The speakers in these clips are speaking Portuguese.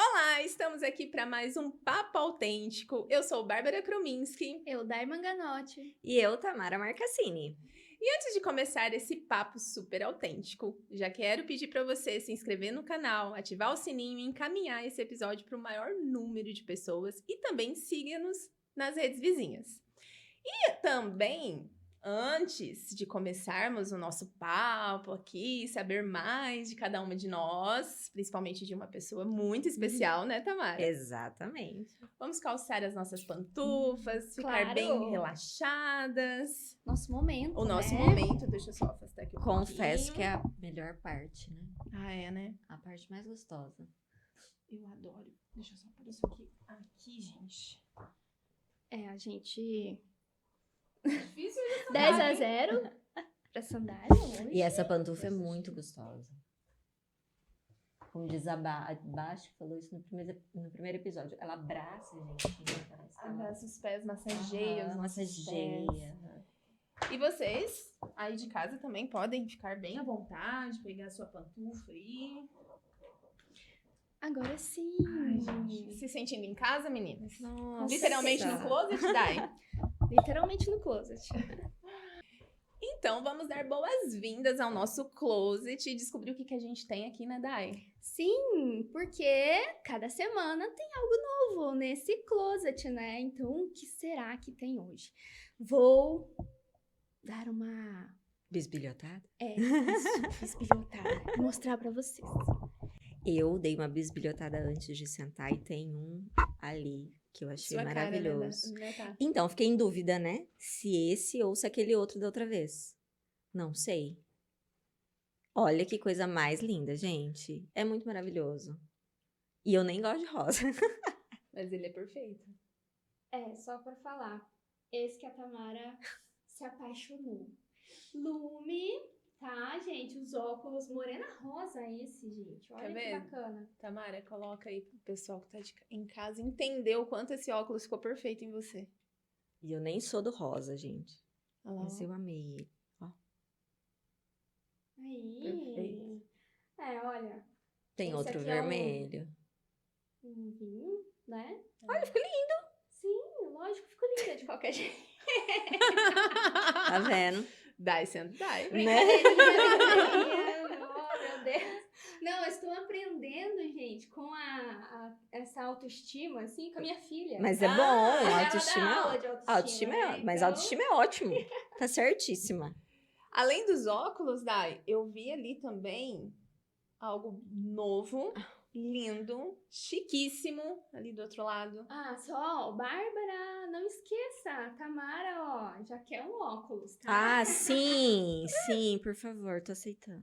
Olá, estamos aqui para mais um Papo Autêntico. Eu sou Bárbara Kruminski. Eu, Day Manganotti. E eu, Tamara Marcassini. E antes de começar esse papo super autêntico, já quero pedir para você se inscrever no canal, ativar o sininho e encaminhar esse episódio para o maior número de pessoas e também siga-nos nas redes vizinhas. E também, antes de começarmos o nosso papo aqui, saber mais de cada uma de nós, principalmente de uma pessoa muito especial, né, Tamara? Exatamente. Vamos calçar as nossas pantufas, ficar Claro. bem relaxadas. Nosso momento, O nosso né? momento, deixa eu só afastar aqui um Confesso pouquinho. que é a melhor parte, né? Ah, é, né? A parte mais gostosa. Eu adoro. Deixa eu só pôr isso aqui. Aqui, gente. É, a gente... Difícil de 10-0 pra sandália hoje. E essa pantufa é muito gostosa. Como diz a Baixo, falou isso no primeiro episódio. Ela abraça, gente. Né? Parece que ela Abraça os pés, massageia os nossos massageia. pés. E vocês, aí de casa, também podem ficar bem à vontade, pegar a sua pantufa aí. Agora sim. Ai, gente. Se sentindo em casa, meninas? Nossa. Literalmente no closet, Dai? Literalmente no closet. Então, vamos dar boas-vindas ao nosso closet e descobrir o que a gente tem aqui, né, Dai? Sim, porque cada semana tem algo novo nesse closet, né? Então, o que será que tem hoje? Vou dar uma... Bisbilhotada? bisbilhotada. Mostrar pra vocês. Eu dei uma bisbilhotada antes de sentar e tem um ali que eu achei Sua maravilhoso. Cara, né, tá? Então, fiquei em dúvida, né? Se esse ou se aquele outro da outra vez. Não sei. Olha que coisa mais linda, gente. É muito maravilhoso. E eu nem gosto de rosa. Mas ele é perfeito. É, só pra falar. Esse que a Tamara se apaixonou. Lume, tá, gente? Os óculos morena rosa esse, gente. Olha Tá que vendo? bacana. Tamara, coloca aí pro pessoal que tá em casa entender o quanto esse óculos ficou perfeito em você. E eu nem sou do rosa, gente. Olha lá, Mas ó. eu amei ele. Aí. Perfeito. É, olha. Tem Esse outro aqui é um- vermelho. Um vinho, né? Olha, ficou lindo. Sim, lógico, ficou linda de qualquer jeito. Tá vendo? Dai sendo Dai. Né? Oh, meu Deus. Não, eu estou aprendendo, gente, com essa autoestima, assim, com a minha filha. Mas é Ah, bom, Ela autoestima dá é aula de autoestima né? mas Então, autoestima é ótimo. Tá certíssima. Além dos óculos, Dai, eu vi ali também algo novo, lindo, chiquíssimo, ali do outro lado. Ah, só, Bárbara, não esqueça, a Tamara, ó, já quer um óculos, tá? Ah, sim, sim, por favor, tô aceitando.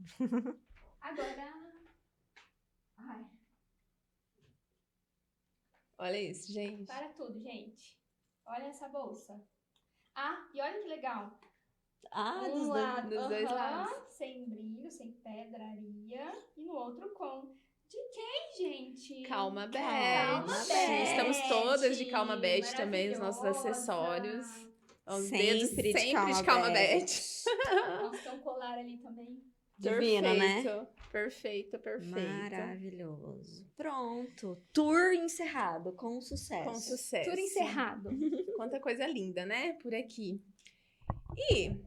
Agora... Ai, Olha isso, gente. para tudo, gente. Olha essa bolsa. Ah, e olha que legal. Ah, Um lado, dos dois aham, lados. sem brilho, sem pedraria. E no outro com. De quem, gente? Calma, Beth. Calma, Beth. Estamos todas de Calma Beth também, os nossos Maravilhosa. acessórios. Os Sempre dedos de sempre Calma de Calma Beth. Beth. Nossa, tem um colar ali também. Divino, né? Perfeito, perfeito. Maravilhoso. Pronto. Tour encerrado, com sucesso. Com sucesso. Tudo encerrado. Quanta coisa linda, né? Por aqui. E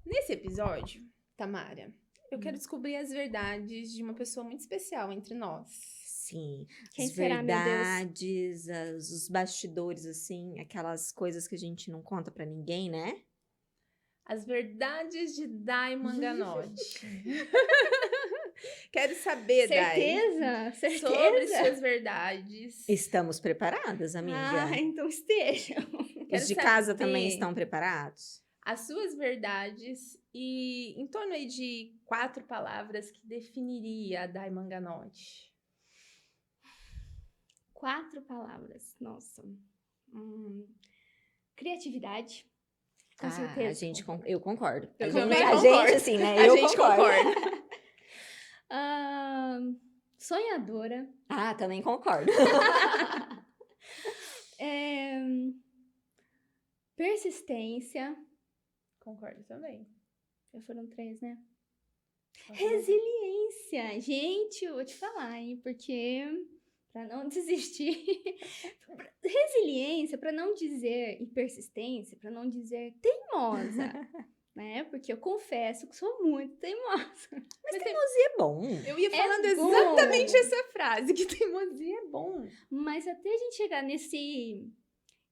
nesse episódio, Tamara, eu quero descobrir as verdades de uma pessoa muito especial entre nós. Sim. Quem as será, meu Deus? verdades, os bastidores, assim, aquelas coisas que a gente não conta pra ninguém, né? As verdades de Dai Manganotti. Quero saber, Dai, Certeza? sobre suas verdades. Estamos preparadas, amiga? Ah, então esteja. Quero Os de casa saber também estão preparados? as suas verdades e em torno aí de 4 palavras que definiria a Dai Manganotti. 4 palavras, nossa. Criatividade. Com Ah, certeza. eu concordo. Eu a também gente, concordo. A gente, assim, né? A eu gente concordo. concorda. Sonhadora. Ah, também concordo. Persistência. Concordo também. Já foram 3, né? Resiliência. Gente, eu vou te falar, hein? Porque para não desistir. Resiliência, para não dizer, e persistência, para não dizer teimosa, né? Porque eu confesso que sou muito teimosa. Mas teimosia é bom. Eu ia falando bom. exatamente essa frase, que teimosia é bom. Mas até a gente chegar nesse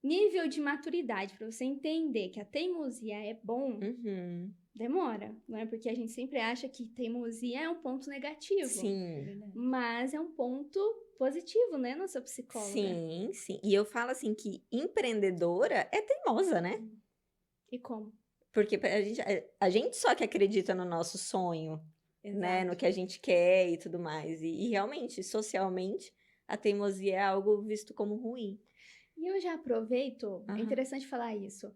nível de maturidade, para você entender que a teimosia é bom, Uhum. demora, não é? Porque a gente sempre acha que teimosia é um ponto negativo. Sim. Mas é um ponto positivo, né, nossa psicóloga? Sim, sim. E eu falo assim que empreendedora é teimosa, né? E como? Porque a gente só que acredita no nosso sonho, né? No Exato. que a gente quer e tudo mais. E realmente, socialmente, a teimosia é algo visto como ruim. E eu já aproveito, é Aham. interessante falar isso,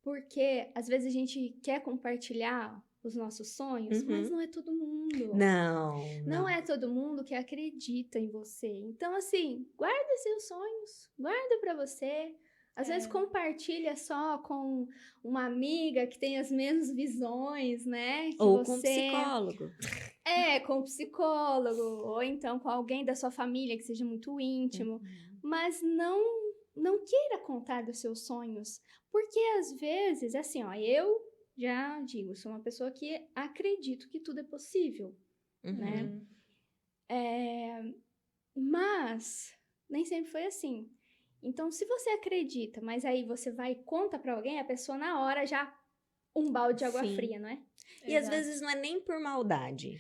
porque às vezes a gente quer compartilhar os nossos sonhos, Uhum. mas não é todo mundo. Não. É todo mundo que acredita em você. Então, assim, guarda seus sonhos, guarda pra você. Às vezes compartilha só com uma amiga que tem as mesmas visões, né? Que Ou com um você... psicólogo. Com um psicólogo, ou então com alguém da sua família que seja muito íntimo. Mas não queira contar dos seus sonhos, porque às vezes, assim, ó, eu já digo, sou uma pessoa que acredito que tudo é possível, né? Mas nem sempre foi assim. Então, se você acredita, mas aí você vai e conta pra alguém, a pessoa na hora já um balde de água Sim. fria, não é? E às vezes não é nem por maldade.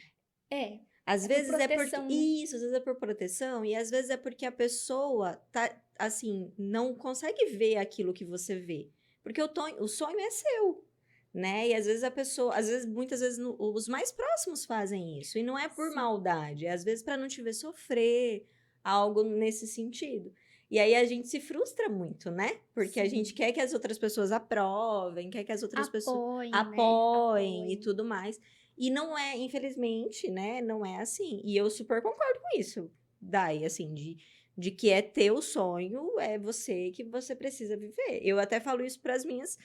Às É por vezes é porque. proteção, né? Isso, às vezes é por proteção, e às vezes é porque a pessoa tá, assim, não consegue ver aquilo que você vê. Porque o sonho é seu, né? E às vezes muitas vezes, os mais próximos fazem isso. E não é por Sim. maldade, é às vezes para não te ver sofrer, algo nesse sentido. E aí a gente se frustra muito, né? Porque a Sim. gente quer que as outras pessoas aprovem, quer que as outras pessoas Apoiem, né? apoiem e Apoiem. tudo mais. E não é, infelizmente, né? Não é assim. E eu super concordo com isso, Dai, assim, de que é teu sonho, é você que você precisa viver. Eu até falo isso para as minhas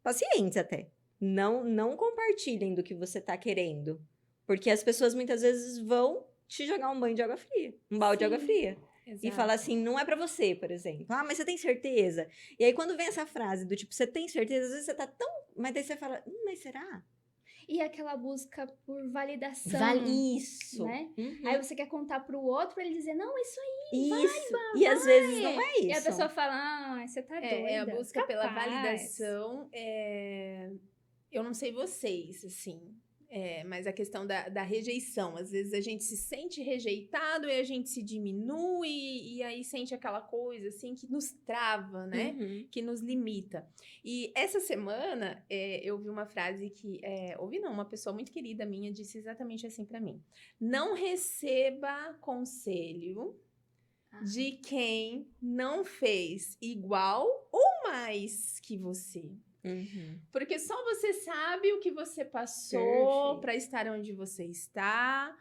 pacientes até. Não compartilhem do que você tá querendo. Porque as pessoas muitas vezes vão te jogar um banho de água fria, um balde de água Sim. fria. E Exato. falar assim, não é pra você, por exemplo. Ah, mas você tem certeza? E aí, quando vem essa frase do tipo, você tem certeza? Às vezes você tá tão... Mas daí você fala, mas será? E aquela busca por validação, Vale isso. né? Uhum. Aí você quer contar pro outro pra ele dizer, não, isso aí. Isso. E às vezes não é isso. E a pessoa fala, ah, você tá doida. É a busca pela Capaz. validação. Eu não sei vocês, assim, mas a questão da rejeição. Às vezes a gente se sente rejeitado e a gente se diminui e aí sente aquela coisa, assim, que nos trava, né? Uhum. Que nos limita. E essa semana eu vi uma frase que... uma pessoa muito querida minha disse exatamente assim pra mim. Não receba conselho de quem não fez igual ou mais que você. Uhum. Porque só você sabe o que você passou Perfeito. para estar onde você está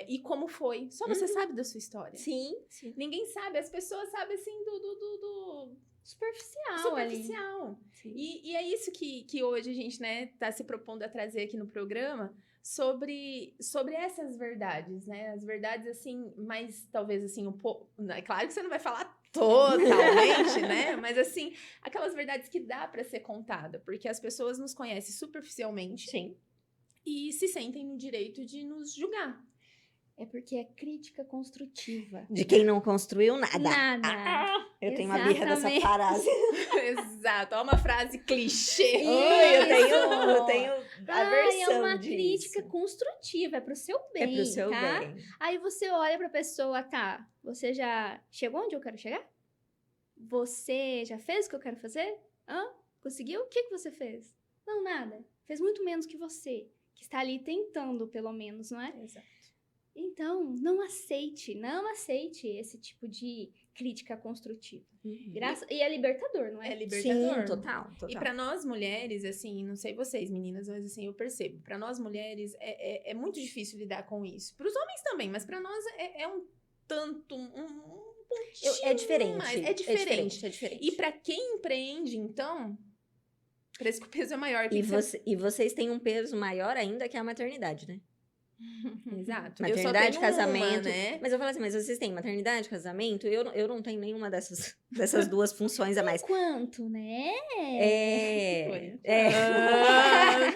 e como foi. Só você sabe da sua história. Sim. Ninguém sabe. As pessoas sabem assim do Superficial, superficial. Sim. E é isso que hoje a gente, né, tá se propondo a trazer aqui no programa sobre essas verdades, né? As verdades, assim, mais talvez assim, um pouco... É claro que você não vai falar totalmente, né? Mas assim, aquelas verdades que dá pra ser contada, porque as pessoas nos conhecem superficialmente Sim. e se sentem no direito de nos julgar. É porque é crítica construtiva. De quem não construiu nada. Nada. Eu tenho uma birra dessa Exatamente. frase. Exato, é uma frase clichê. Eu tenho aversão é uma disso. crítica construtiva, é pro seu bem, É pro seu tá? bem. Aí você olha pra pessoa, tá, você já chegou onde eu quero chegar? Você já fez o que eu quero fazer? Conseguiu? O que você fez? Não, nada. Fez muito menos que você, que está ali tentando, pelo menos, não é? Exato. Então, não aceite esse tipo de crítica construtiva. E é libertador, não é? É libertador. Sim, total. E pra nós mulheres, assim, não sei vocês, meninas, mas assim, eu percebo. Pra nós mulheres, é muito difícil lidar com isso. Pros homens também, mas pra nós é um tanto, um pontinho É diferente. mais. É diferente. É diferente. E pra quem empreende, então, parece que o peso é maior. Que E vocês têm um peso maior ainda que a maternidade, né? Exato. Maternidade, eu só tenho casamento. uma, né? Mas eu falo assim, mas vocês têm maternidade, casamento? Eu não tenho nenhuma dessas duas funções a mais. Quanto, né? É.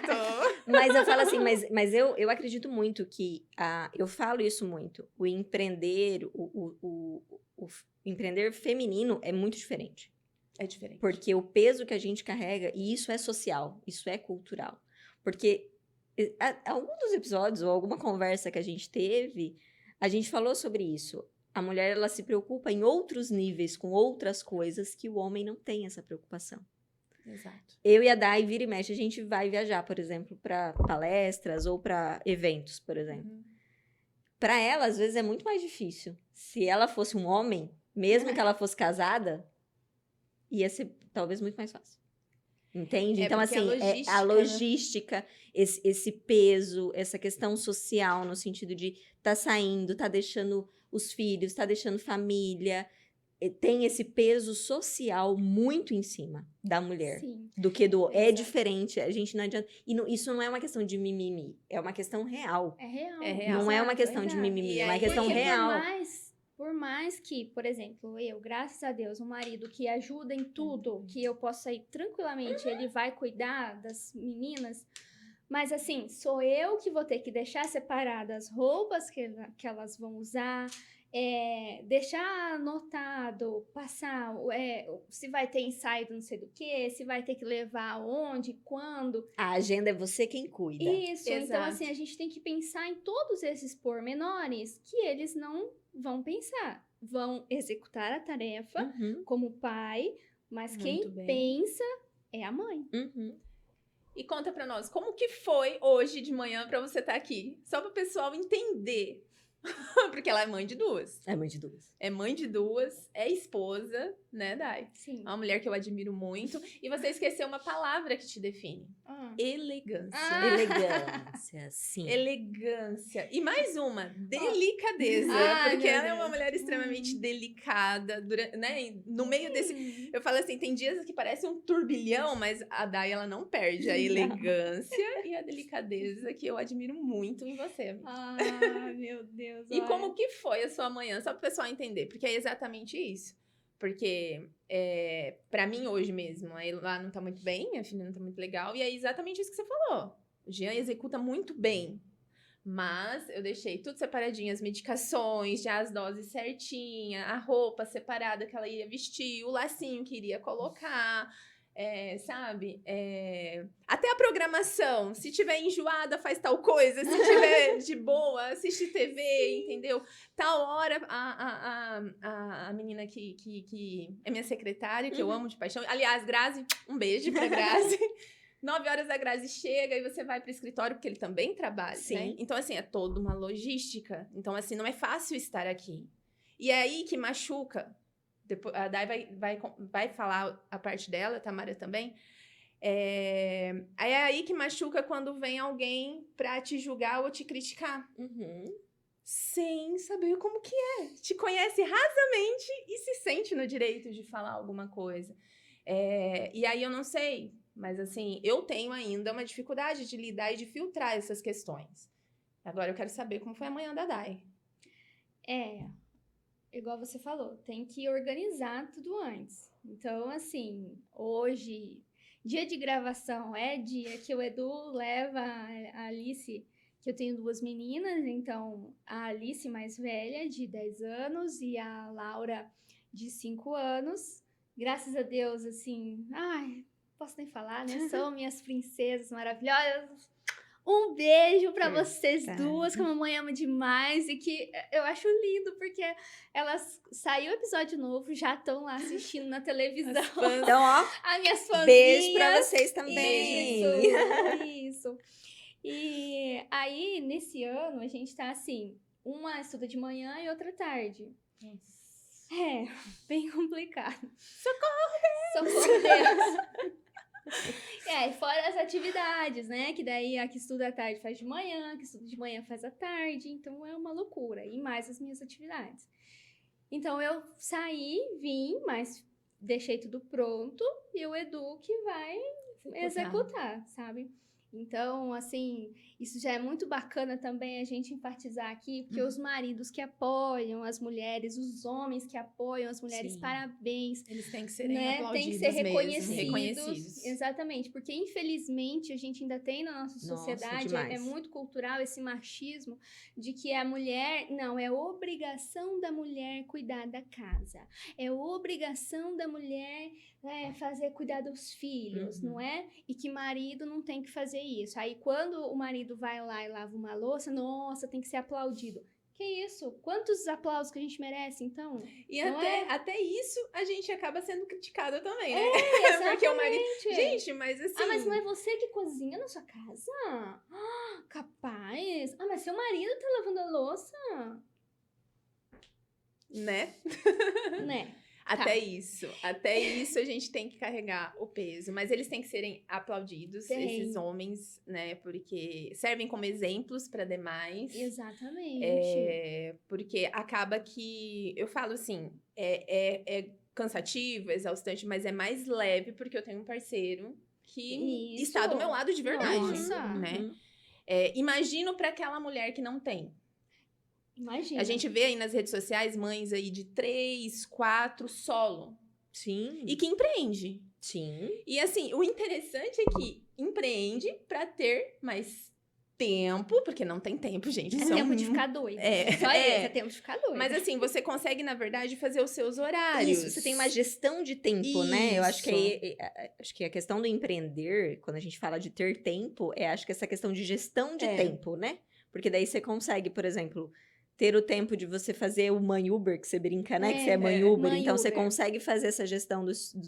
Tanto. Mas eu falo assim, mas eu acredito muito que eu falo isso muito. O empreender, o empreender feminino é muito diferente. É diferente. Porque o peso que a gente carrega, e isso é social, isso é cultural. Porque algum dos episódios ou alguma conversa que a gente teve, a gente falou sobre isso. A mulher, ela se preocupa em outros níveis, com outras coisas, que o homem não tem essa preocupação. Exato. Eu e a Dai, vira e mexe, a gente vai viajar, por exemplo, para palestras ou para eventos, por exemplo. Para ela, às vezes, é muito mais difícil. Se ela fosse um homem, mesmo que ela fosse casada, ia ser talvez muito mais fácil. Entende? Então, porque assim, a logística, esse peso, essa questão social, no sentido de tá saindo, tá deixando os filhos, tá deixando família, tem esse peso social muito em cima da mulher. Sim. Do que do... É Exato. diferente, a gente não adianta... Isso não é uma questão de mimimi, é uma questão real. É real. É real. Não é uma Exato, questão de exato. mimimi, E é uma aí, questão porque real. Por mais que, por exemplo, eu, graças a Deus, um marido que ajuda em tudo, que eu possa ir tranquilamente, ele vai cuidar das meninas, mas assim, sou eu que vou ter que deixar separadas as roupas que elas vão usar, deixar anotado, passar, se vai ter ensaio do não sei do que, se vai ter que levar onde, quando. A agenda é você quem cuida. Isso, então Exato. assim, a gente tem que pensar em todos esses pormenores que eles não vão pensar. Vão executar a tarefa Uhum, como pai, mas Muito quem bem. pensa é a mãe. uhum. E conta pra nós, como que foi hoje de manhã pra você estar aqui? Só pro pessoal entender. Porque ela é mãe de duas. É mãe de duas. É mãe de duas, é esposa, né, Dai? Sim. É uma mulher que eu admiro muito. E você esqueceu uma palavra que te define. Elegância. Elegância, sim. Elegância. E mais uma, delicadeza. Ai, porque meu ela é uma Deus. mulher extremamente delicada. Né? No meio desse... Eu falo assim, tem dias que parece um turbilhão, mas a Dai, ela não perde a elegância e a delicadeza que eu admiro muito em você. Ah, meu Deus. E como que foi a sua manhã? Só para o pessoal entender, porque é exatamente isso. Porque, para mim, hoje mesmo, aí lá não tá muito bem, minha filha não tá muito legal, e é exatamente isso que você falou. O Jean executa muito bem, mas eu deixei tudo separadinho, as medicações, já as doses certinha, a roupa separada que ela ia vestir, o lacinho que iria colocar... sabe? Até a programação. Se tiver enjoada, faz tal coisa. Se tiver de boa, assiste TV, entendeu? Tal hora, a menina que é minha secretária, que eu amo de paixão. Aliás, Grazi, um beijo pra Grazi. 9 horas a Grazi chega e você vai pro escritório, porque ele também trabalha, Sim. né? Então, assim, é toda uma logística. Então, assim, não é fácil estar aqui. E é aí que machuca. Depois, a Dai vai falar a parte dela, a Tamara também. É aí que machuca quando vem alguém pra te julgar ou te criticar. Uhum. Sem saber como que é. Te conhece rasamente e se sente no direito de falar alguma coisa. E aí eu não sei, mas assim, eu tenho ainda uma dificuldade de lidar e de filtrar essas questões. Agora eu quero saber como foi a manhã da Dai. Igual você falou, tem que organizar tudo antes. Então, assim, hoje, dia de gravação, é dia que o Edu leva a Alice, que eu tenho 2 meninas, então a Alice mais velha, de 10 anos, e a Laura, de 5 anos. Graças a Deus, assim, posso nem falar, né? São minhas princesas maravilhosas. Um beijo pra vocês duas, que a mamãe ama demais e que eu acho lindo, porque elas saiu o episódio novo, já estão lá assistindo na televisão. Então, ó, As minhas fãzinhas. beijo pra vocês também. Isso. E aí, nesse ano, a gente tá assim, uma estuda de manhã e outra tarde. Bem complicado. Socorro, Deus! Fora as atividades, né? Que daí a que estuda à tarde faz de manhã, a que estuda de manhã faz à tarde. Então é uma loucura. E mais as minhas atividades. Então eu saí, vim, mas deixei tudo pronto. E o Edu que vai executar, sabe? Então, assim, isso já é muito bacana também a gente enfatizar aqui, porque os maridos que apoiam as mulheres, os homens que apoiam as mulheres, Sim. parabéns. Eles têm que serem Né? Tem aplaudidos que ser mesmo, reconhecidos. reconhecidos. Exatamente, porque infelizmente a gente ainda tem na nossa sociedade, é demais. muito cultural esse machismo de que a mulher, não, é obrigação da mulher cuidar da casa, é obrigação da mulher cuidar dos filhos, não é? E que marido não tem que fazer isso. Aí quando o marido vai lá e lava uma louça, nossa, tem que ser aplaudido. Que isso? Quantos aplausos que a gente merece, então? E Não até isso a gente acaba sendo criticada também, né? Exatamente. Porque o marido... Gente, mas assim... Ah, mas não é você que cozinha na sua casa? Ah, capaz. Ah, mas seu marido tá lavando a louça? Né? Né? Até isso a gente tem que carregar o peso. Mas eles têm que serem aplaudidos, Tem. esses homens, né? Porque servem como exemplos para demais. Exatamente. Porque acaba que, eu falo assim, é cansativo, exaustante, mas é mais leve porque eu tenho um parceiro que Isso. está do meu lado de verdade, Nossa. né? Imagino para aquela mulher que não tem. Imagina. A gente vê aí nas redes sociais mães aí de 3, 4 solo. Sim. E que empreende. Sim. E assim, o interessante é que empreende pra ter mais tempo, porque não tem tempo, gente. É Isso tempo de ficar doido. Só isso, é tempo de ficar doido. Mas assim, você consegue, na verdade, fazer os seus horários. Isso, você tem uma gestão de tempo, né? Eu acho que acho que a questão do empreender, quando a gente fala de ter tempo, acho que essa questão de gestão de tempo, né? Porque daí você consegue, por exemplo, ter o tempo de você fazer o mãe Uber, que você brinca, né? Que você é mãe Uber. Mãe então, você Uber. consegue fazer essa gestão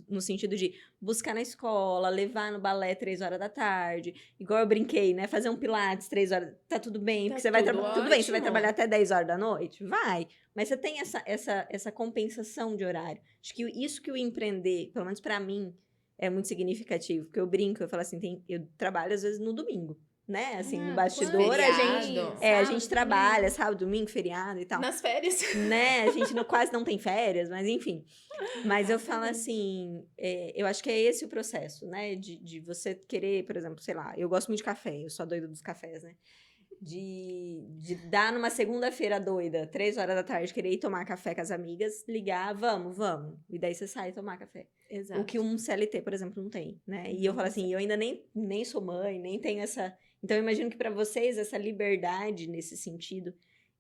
no sentido de buscar na escola, levar no balé 3 horas da tarde. Igual eu brinquei, né? Fazer um pilates 3 horas. Tá tudo bem, porque você vai trabalhar. Tudo bem, você vai trabalhar até 10 horas da noite? Vai. Mas você tem essa compensação de horário. Acho que isso que o empreender, pelo menos pra mim, é muito significativo. Porque eu brinco, eu falo assim, eu trabalho às vezes no domingo. Né? Assim, no bastidor, a gente trabalha, sábado, domingo, feriado e tal. Nas férias. Né? A gente quase não tem férias, mas enfim. Mas eu falo assim, eu acho que é esse o processo, né? De você querer, por exemplo, sei lá, eu gosto muito de café, eu sou doida dos cafés, né? De dar numa segunda-feira doida, 3 horas da tarde, querer ir tomar café com as amigas, ligar, vamos. E daí você sai tomar café. Exato. O que um CLT, por exemplo, não tem, né? E eu falo assim, eu ainda nem sou mãe, nem tenho essa... Então, eu imagino que para vocês, essa liberdade nesse sentido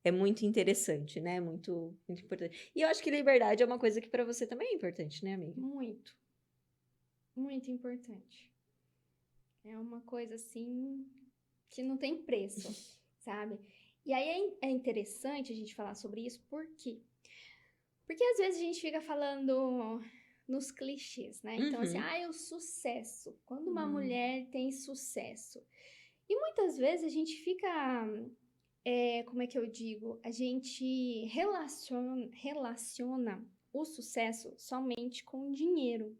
é muito interessante, né? Muito, muito importante. E eu acho que liberdade é uma coisa que para você também é importante, né, amiga? Muito. Muito importante. É uma coisa, assim, que não tem preço, sabe? E aí é interessante a gente falar sobre isso, por quê? Porque às vezes a gente fica falando nos clichês, né? Então, assim, o sucesso. Quando uma mulher tem sucesso. E muitas vezes a gente fica, como é que eu digo? A gente relaciona o sucesso somente com dinheiro.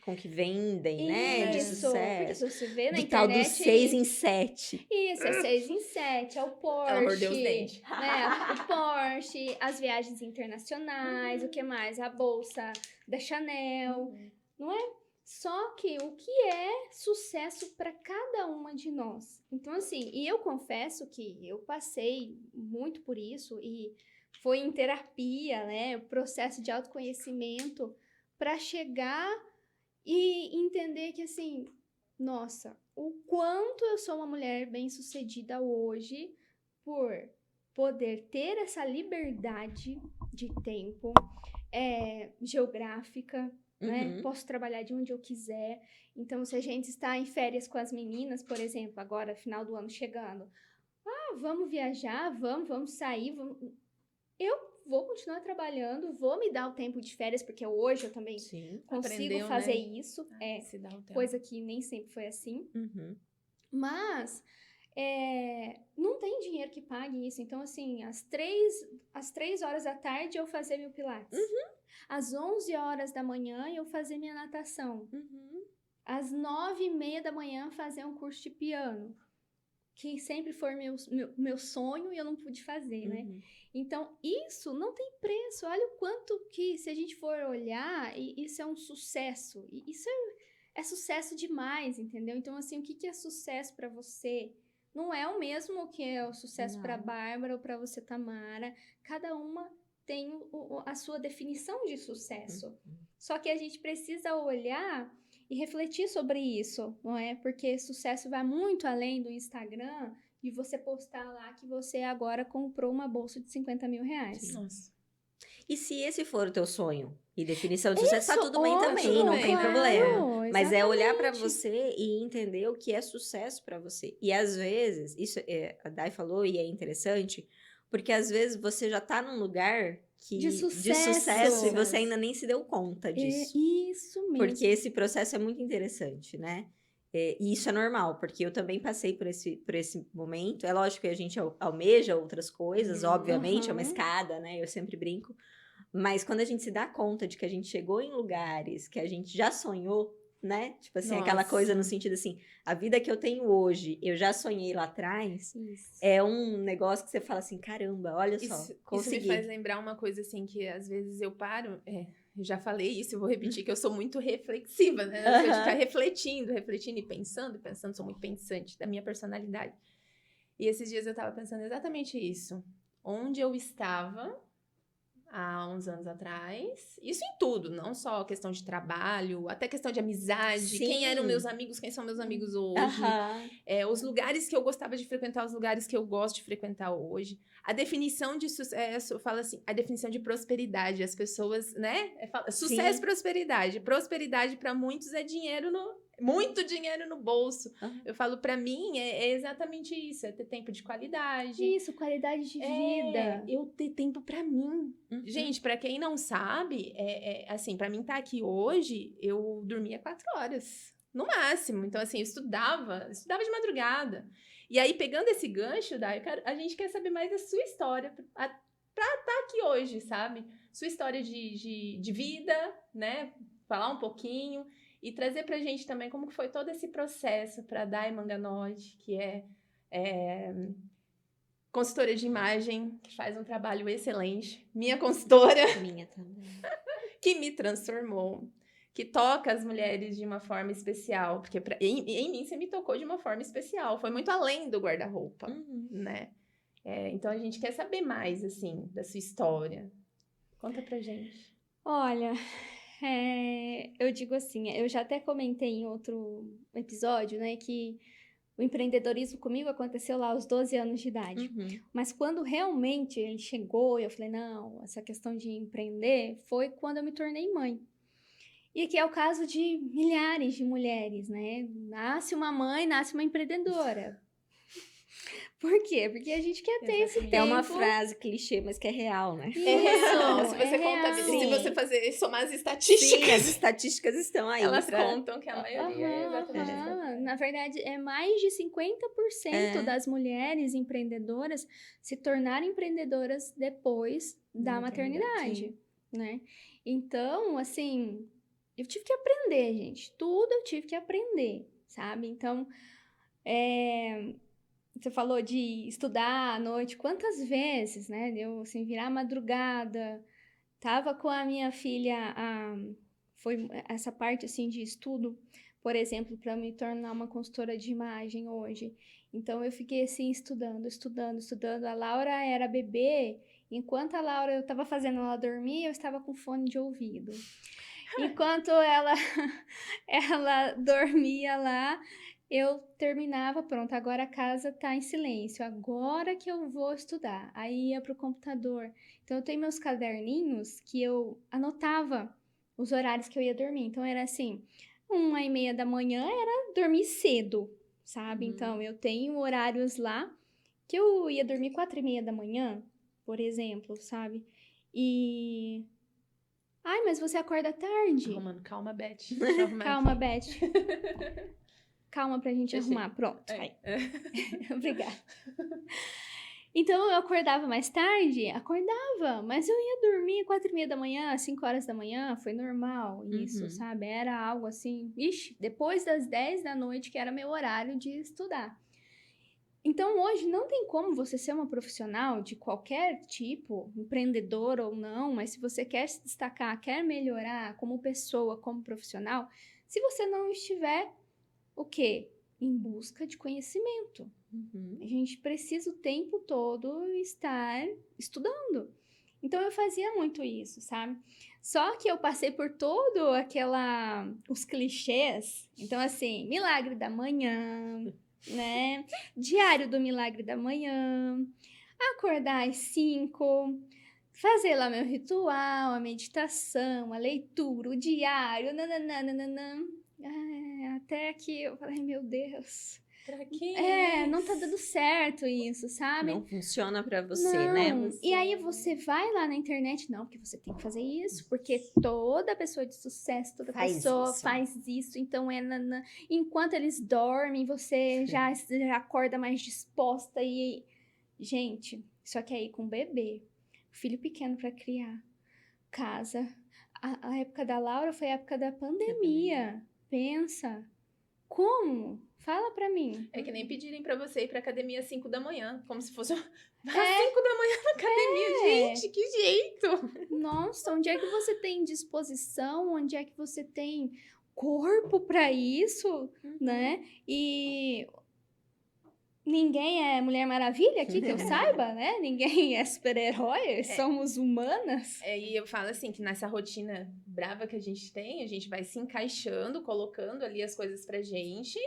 Com que vendem, né? De sucesso. Porque se você vê na do internet... tal do 6 em 7. Isso, é 6 em 7, é o Porsche. Ela mordeu os dentes. Né? O Porsche, as viagens internacionais, o que mais? A bolsa da Chanel, não é? Só que o que é sucesso para cada uma de nós? Então, assim, e eu confesso que eu passei muito por isso e foi em terapia, né? O processo de autoconhecimento para chegar e entender que, assim, nossa, o quanto eu sou uma mulher bem-sucedida hoje por poder ter essa liberdade de tempo geográfica, né? Posso trabalhar de onde eu quiser. Então, se a gente está em férias com as meninas, por exemplo, agora, final do ano chegando, vamos viajar, vamos sair, eu vou continuar trabalhando, vou me dar o tempo de férias, porque hoje eu também consigo fazer isso. Coisa que nem sempre foi assim. Mas não tem dinheiro que pague isso. Então, assim, às 3 horas da tarde eu fazer meu pilates. Às 11 horas da manhã eu fazer minha natação. Às 9h30 da manhã fazer um curso de piano. Que sempre foi meu sonho e eu não pude fazer, né? Então, isso não tem preço. Olha o quanto que, se a gente for olhar, isso é um sucesso. Isso é sucesso demais, entendeu? Então, assim, o que que é sucesso pra você? Não é o mesmo que é o sucesso pra Não. Bárbara ou pra você, Tamara. Cada uma tem a sua definição de sucesso. Só que a gente precisa olhar e refletir sobre isso, não é? Porque sucesso vai muito além do Instagram e você postar lá que você agora comprou uma bolsa de 50 mil reais. Nossa. E se esse for o teu sonho e definição de sucesso, tá Isso, tudo bem ótimo, também, não tem claro, problema. Mas é olhar pra exatamente. você e entender o que é sucesso pra você. E às vezes, isso a Dai falou e é interessante, porque às vezes você já tá num lugar De de sucesso. sucesso e você ainda nem se deu conta É disso. isso mesmo. Porque esse processo é muito interessante, né? E isso é normal, porque eu também passei por esse momento. É lógico que a gente almeja outras coisas, obviamente, é uma Uhum. escada, né? Eu sempre brinco. Mas quando a gente se dá conta de que a gente chegou em lugares que a gente já sonhou, né? Tipo assim, aquela Nossa. coisa no sentido assim, a vida que eu tenho hoje, eu já sonhei lá atrás, Isso. é um negócio que você fala assim, caramba, olha só, Isso me consegui. faz lembrar uma coisa assim que às vezes eu paro. Eu já falei isso, eu vou repetir que eu sou muito reflexiva, né? Eu sou de ficar refletindo e pensando, sou muito pensante da minha personalidade. E esses dias eu tava pensando exatamente isso. Onde eu estava há uns anos atrás. Isso em tudo, não só questão de trabalho, até questão de amizade. Quem eram Sim. meus amigos, quem são meus amigos hoje. Aham. Os lugares que eu gostava de frequentar, os lugares que eu gosto de frequentar hoje. A definição de sucesso, fala assim, a definição de prosperidade. As pessoas, né? Sucesso, Sim. prosperidade. Prosperidade para muitos é dinheiro muito dinheiro no bolso. Aham. Eu falo, para mim, é exatamente isso. É ter tempo de qualidade. Isso, qualidade de vida. Eu ter tempo para mim. Uhum. Gente, para quem não sabe, assim, para mim estar aqui hoje, eu dormia 4 horas, no máximo. Então, assim, eu estudava de madrugada. E aí, pegando esse gancho, Dai, a gente quer saber mais da sua história para estar aqui hoje, sabe? Sua história de vida, né? Falar um pouquinho e trazer pra gente também como que foi todo esse processo para a Dai Manganotti, que é consultora de imagem, que faz um trabalho excelente. Minha consultora, Minha também. que me transformou, que toca as mulheres de uma forma especial, porque em mim você me tocou de uma forma especial, foi muito além do guarda-roupa, né? Então a gente quer saber mais, assim, da sua história. Conta pra gente. Olha, eu digo assim, eu já até comentei em outro episódio, né, que o empreendedorismo comigo aconteceu lá aos 12 anos de idade. Uhum. Mas quando realmente ele chegou, eu falei, não, essa questão de empreender foi quando eu me tornei mãe. E aqui é o caso de milhares de mulheres, né? Nasce uma mãe, nasce uma empreendedora. Por quê? Porque a gente quer ter esse tempo. É uma frase clichê, mas que é real, né? É real. Se você real. se você somar as estatísticas, Sim, as estatísticas estão aí. elas contam que a maioria é Aham, exatamente isso. aham. Na verdade, é mais de 50% das mulheres empreendedoras se tornaram empreendedoras depois da maternidade, né? Então, assim, eu tive que aprender, gente. Tudo eu tive que aprender, sabe? Então, você falou de estudar à noite. Quantas vezes, né? Eu, assim, virar madrugada. Tava com a minha filha, foi essa parte, assim, de estudo, por exemplo, para me tornar uma consultora de imagem hoje. Então, eu fiquei, assim, estudando. A Laura era bebê. Enquanto a Laura, eu estava fazendo ela dormir, eu estava com fone de ouvido. Enquanto ela dormia lá, eu terminava, pronto, agora a casa tá em silêncio, agora que eu vou estudar. Aí ia pro computador. Então, eu tenho meus caderninhos que eu anotava os horários que eu ia dormir. Então, era assim, 1h30 da manhã era dormir cedo, sabe? Então, eu tenho horários lá que eu ia dormir 4h30 da manhã, por exemplo, sabe? E... Ai, mas você acorda tarde. Arrumando, calma, Beth. Deixa eu arrumar Calma, aqui. Beth. Calma pra gente Deixei. arrumar. Pronto. Aí. Obrigada. Então, eu acordava mais tarde? Acordava, mas eu ia dormir 4h30 da manhã, 5 horas da manhã, foi normal isso, sabe? Era algo assim, depois das 10 da noite, que era meu horário de estudar. Então, hoje, não tem como você ser uma profissional de qualquer tipo, empreendedor ou não, mas se você quer se destacar, quer melhorar como pessoa, como profissional, se você não estiver, o quê? Em busca de conhecimento. Uhum. A gente precisa o tempo todo estar estudando. Então, eu fazia muito isso, sabe? Só que eu passei por todo os clichês. Então, assim, milagre da manhã, né? Diário do milagre da manhã. Acordar às 5, fazer lá meu ritual, a meditação, a leitura, o diário, nananana. Até que eu falei, meu Deus. Pra que Não tá isso? dando certo isso, sabe? Não funciona pra você, né? Não. E aí você vai lá na internet, não, porque você tem que fazer isso, porque toda pessoa de sucesso, toda Faz pessoa isso. faz isso, então enquanto eles dormem, você já acorda mais disposta e gente, só que aí com bebê, filho pequeno pra criar, casa. A época da Laura foi a época da pandemia. Pensa. Como? Fala pra mim. É que nem pedirem pra você ir pra academia às 5 da manhã, como se fosse às 5 da manhã na academia. Gente, que jeito! Nossa, onde é que você tem disposição? Onde é que você tem corpo pra isso, né? E ninguém é Mulher Maravilha aqui, que eu saiba, né? Ninguém é super-herói, somos humanas. E eu falo assim, que nessa rotina brava que a gente tem, a gente vai se encaixando, colocando ali as coisas pra gente,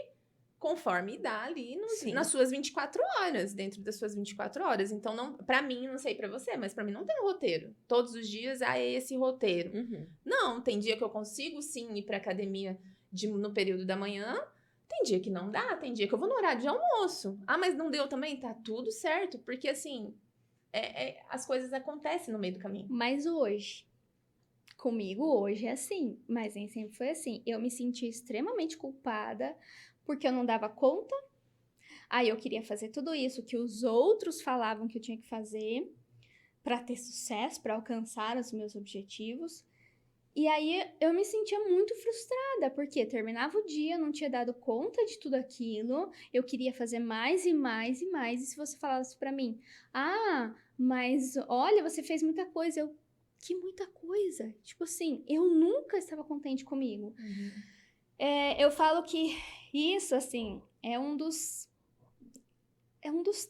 conforme dá ali Sim. nas suas 24 horas, dentro das suas 24 horas. Então, não, pra mim, não sei pra você, mas pra mim não tem roteiro. Todos os dias há esse roteiro. Uhum. Não, tem dia que eu consigo sim ir pra academia no período da manhã, tem dia que não dá, tem dia que eu vou no horário de almoço. Ah, mas não deu também? Tá tudo certo, porque assim, as coisas acontecem no meio do caminho. Mas hoje, comigo hoje é assim, mas nem sempre foi assim. Eu me senti extremamente culpada porque eu não dava conta. Aí eu queria fazer tudo isso que os outros falavam que eu tinha que fazer para ter sucesso, para alcançar os meus objetivos. E aí eu me sentia muito frustrada, porque terminava o dia, eu não tinha dado conta de tudo aquilo, eu queria fazer mais e mais e mais. E se você falasse para mim, mas olha, você fez muita coisa, que muita coisa? Tipo assim, eu nunca estava contente comigo. Uhum. Eu falo que isso, assim, é um dos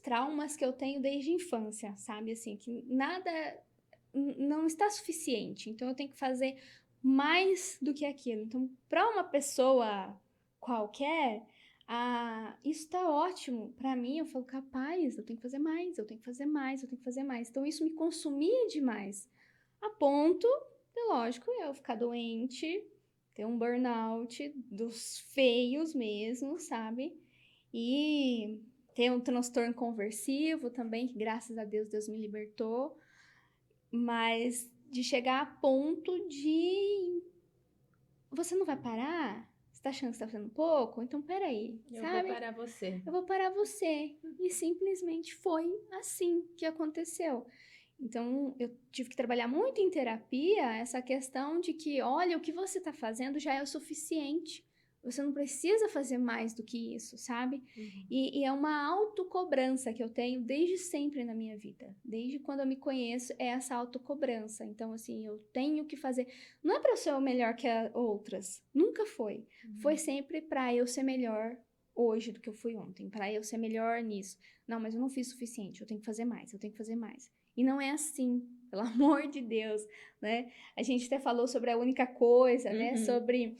traumas que eu tenho desde a infância, sabe? Assim, que nada não está suficiente. Então, eu tenho que fazer mais do que aquilo. Então, para uma pessoa qualquer, isso está ótimo. Para mim, eu falo, capaz, eu tenho que fazer mais, eu tenho que fazer mais, eu tenho que fazer mais. Então, isso me consumia demais. A ponto de, lógico, eu ficar doente, ter um burnout dos feios mesmo, sabe? E ter um transtorno conversivo também, que graças a Deus, Deus me libertou. Mas de chegar a ponto de... Você não vai parar? Você tá achando que você tá fazendo pouco? Então, peraí, Eu sabe? vou parar você. Eu vou parar você. E simplesmente foi assim que aconteceu. Então, eu tive que trabalhar muito em terapia essa questão de que, olha, o que você tá fazendo já é o suficiente. Você não precisa fazer mais do que isso, sabe? Uhum. E é uma autocobrança que eu tenho desde sempre na minha vida. Desde quando eu me conheço, é essa autocobrança. Então, assim, eu tenho que fazer... Não é para eu ser o melhor que as outras. Nunca foi. Foi sempre para eu ser melhor hoje do que eu fui ontem. Para eu ser melhor nisso. Não, mas eu não fiz o suficiente. Eu tenho que fazer mais. Eu tenho que fazer mais. E não é assim. Pelo amor de Deus, né? A gente até falou sobre a única coisa, né? Sobre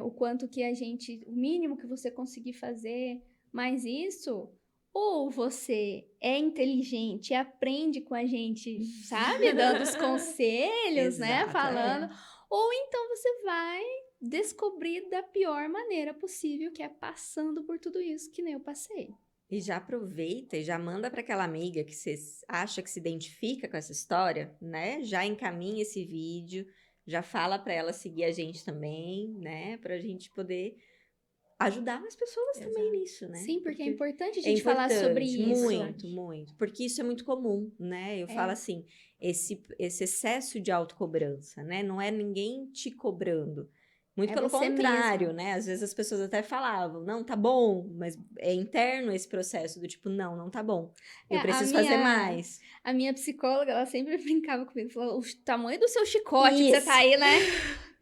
o quanto que o mínimo que você conseguir fazer, mas isso, ou você é inteligente e aprende com a gente, sabe? Dando os conselhos, né? Falando, ou então você vai descobrir da pior maneira possível, que é passando por tudo isso que nem eu passei. E já aproveita e já manda para aquela amiga que você acha que se identifica com essa história, né? Já encaminha esse vídeo, já fala para ela seguir a gente também, né? Pra gente poder ajudar as pessoas também nisso, né? Sim, porque é importante a gente falar sobre isso. Muito, muito. Porque isso é muito comum, né? Eu falo assim, esse excesso de autocobrança, né? Não é ninguém te cobrando. Muito pelo contrário, né? Às vezes as pessoas até falavam, não, tá bom, mas é interno esse processo do tipo, não tá bom. Eu preciso fazer mais. A minha psicóloga, ela sempre brincava comigo, falou, o tamanho do seu chicote que você tá aí, né?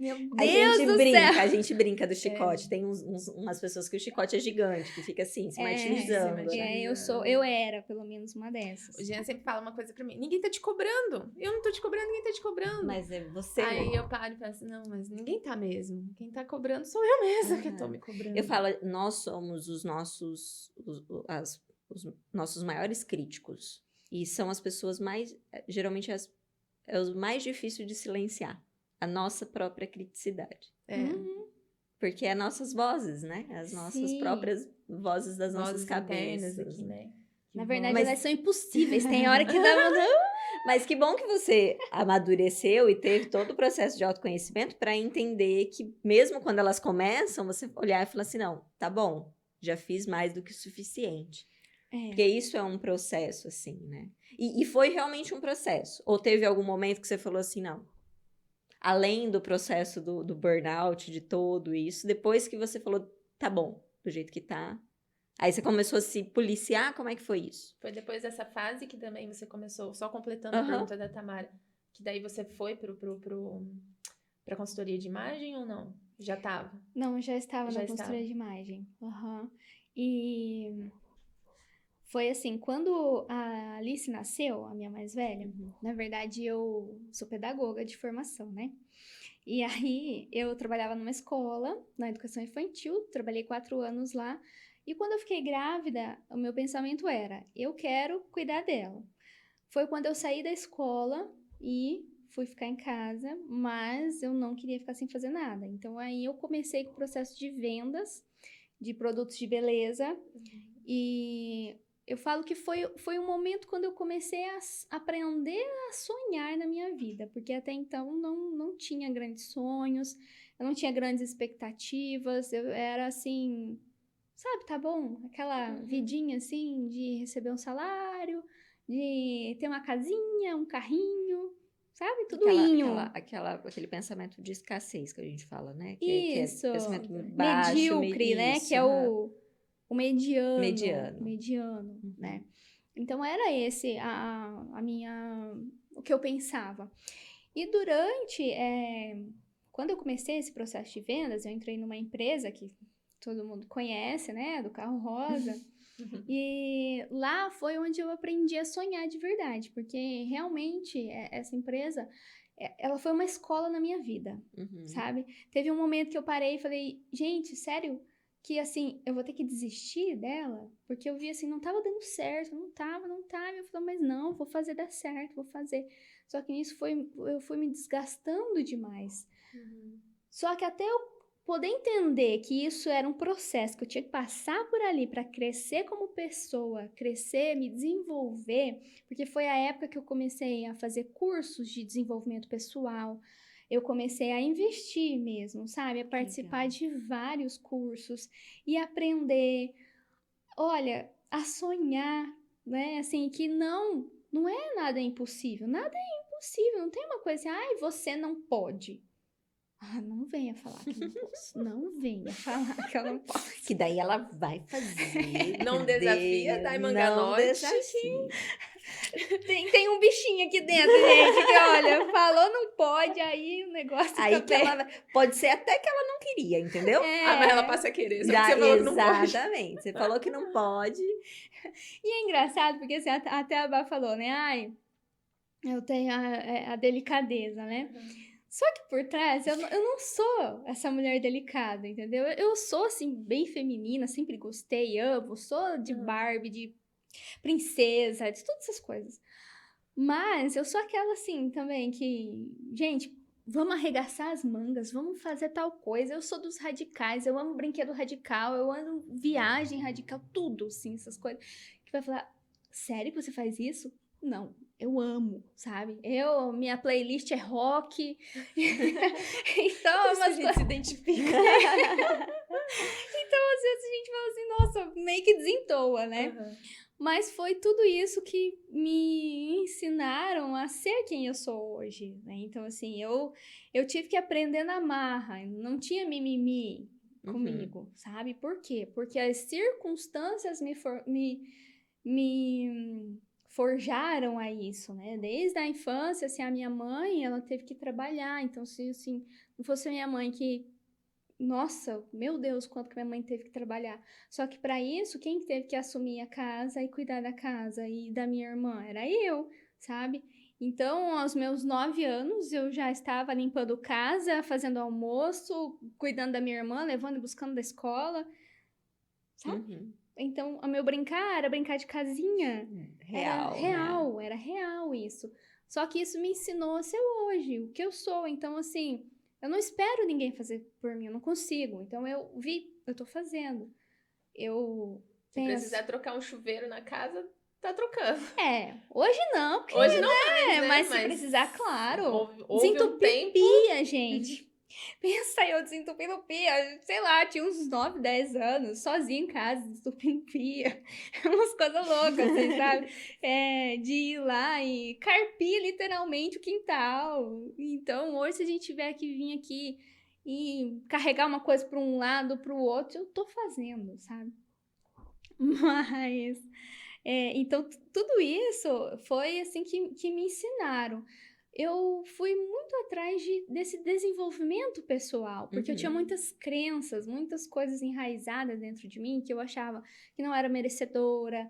Meu Deus do céu! A gente brinca do chicote. Tem umas pessoas que o chicote é gigante, que fica assim, se martirizando. Eu era, pelo menos, uma dessas. O Jean sempre fala uma coisa pra mim: ninguém tá te cobrando. Eu não tô te cobrando, ninguém tá te cobrando. Mas é você. Aí eu paro e falo assim: não, mas ninguém tá mesmo. Quem tá cobrando sou eu mesma que tô me cobrando. Eu falo, nós somos os nossos maiores críticos. E são as pessoas mais, geralmente é os mais difíceis de silenciar. A nossa própria criticidade. Porque é nossas vozes, né? As nossas próprias vozes das nossas cabeças. Aqui, né? Na verdade, elas são impossíveis. Tem hora que dá uma... Mas que bom que você amadureceu e teve todo o processo de autoconhecimento para entender que mesmo quando elas começam, você olhar e falar assim, não, tá bom, já fiz mais do que o suficiente. Porque isso é um processo, assim, né? E foi realmente um processo? Ou teve algum momento que você falou assim, não, além do processo do burnout, de todo isso, depois que você falou, tá bom, do jeito que tá, aí você começou a se policiar, como é que foi isso? Foi depois dessa fase que também você começou, só completando a pergunta da Tamara, que daí você foi pra consultoria de imagem ou não? Já tava? Não, já estava na consultoria de imagem. E foi assim, quando a Alice nasceu, a minha mais velha, na verdade eu sou pedagoga de formação, né? E aí eu trabalhava numa escola, na educação infantil, trabalhei 4 anos lá. E quando eu fiquei grávida, o meu pensamento era, eu quero cuidar dela. Foi quando eu saí da escola e fui ficar em casa, mas eu não queria ficar sem fazer nada. Então aí eu comecei com o processo de vendas de produtos de beleza. E eu falo que foi um momento quando eu comecei a aprender a sonhar na minha vida, porque até então não tinha grandes sonhos, eu não tinha grandes expectativas, eu era assim, sabe, tá bom? Aquela vidinha assim de receber um salário, de ter uma casinha, um carrinho, sabe? Tudo Aquele pensamento de escassez que a gente fala, né? Isso, que é pensamento baixo, medíocre, né? Isso, que é o mediano, né? Então era esse o que eu pensava. E durante, quando eu comecei esse processo de vendas, eu entrei numa empresa que todo mundo conhece, né? Do carro rosa. E lá foi onde eu aprendi a sonhar de verdade, porque realmente essa empresa, ela foi uma escola na minha vida, sabe? Teve um momento que eu parei e falei, gente, sério? Que assim, eu vou ter que desistir dela? Porque eu vi assim, não tava dando certo, não tava. Eu falei, mas não, vou fazer dar certo, vou fazer. Só que nisso eu fui me desgastando demais. Só que até eu poder entender que isso era um processo, que eu tinha que passar por ali para crescer como pessoa, crescer, me desenvolver, porque foi a época que eu comecei a fazer cursos de desenvolvimento pessoal, eu comecei a investir mesmo, sabe? A participar de vários cursos e aprender, olha, a sonhar, né? Assim, que não é nada impossível, não tem uma coisa assim, ai, você não pode. Não venha falar que eu não posso. Não venha falar que eu não posso. Que daí ela vai fazer. Não desafia, tá? Manganote. Tem um bichinho aqui dentro, gente, que olha, falou não pode, aí o negócio aí que ela pode ser até que ela não queria, entendeu? Mas ela passa a querer, só que você falou que não pode. Exatamente, você falou que não pode. E é engraçado, porque assim, até a Bá falou, né? Ai, eu tenho a delicadeza, né? Só que por trás, eu não sou essa mulher delicada, entendeu? Eu sou, assim, bem feminina, sempre gostei, amo, sou de Barbie, de princesa, de todas essas coisas. Mas eu sou aquela, assim, também, que, gente, vamos arregaçar as mangas, vamos fazer tal coisa. Eu sou dos radicais, eu amo brinquedo radical, eu amo viagem radical, tudo, assim, essas coisas. Que vai falar, sério que você faz isso? Não, eu amo, sabe? Minha playlist é rock. Então, a gente se identifica. Então, às vezes a gente fala assim, nossa, meio que desentoa, né? Mas foi tudo isso que me ensinaram a ser quem eu sou hoje, né? Então, assim, eu tive que aprender na marra, não tinha mimimi comigo, sabe? Por quê? Porque as circunstâncias me forjaram a isso, né? Desde a infância, assim, a minha mãe, ela teve que trabalhar. Então, se assim, não fosse a minha mãe que... Nossa, meu Deus, quanto que minha mãe teve que trabalhar. Só que para isso, quem teve que assumir a casa e cuidar da casa e da minha irmã? Era eu, sabe? Então, aos meus 9 anos, eu já estava limpando casa, fazendo almoço, cuidando da minha irmã, levando e buscando da escola, sabe? Uhum. Então, o meu brincar era brincar de casinha. Real, Era real isso. Só que isso me ensinou a ser hoje, o que eu sou. Então, assim, eu não espero ninguém fazer por mim, eu não consigo. Então, eu tô fazendo. Eu Se penso... precisar trocar um chuveiro na casa, tá trocando. Hoje não, porque... Hoje não mais, né? Mas se precisar, claro. Houve um Desentupir tempo... pia, gente. Pensa eu desentupindo pia, sei lá, tinha uns 9, 10 anos, sozinha em casa, desentupindo pia. Umas coisas loucas, assim, sabe? De ir lá e carpir literalmente o quintal. Então, hoje, se a gente tiver que vir aqui e carregar uma coisa para um lado, para o outro, eu tô fazendo, sabe? Mas... então, tudo isso foi assim que me ensinaram. Eu fui muito atrás desse desenvolvimento pessoal, porque eu tinha muitas crenças, muitas coisas enraizadas dentro de mim que eu achava que não era merecedora,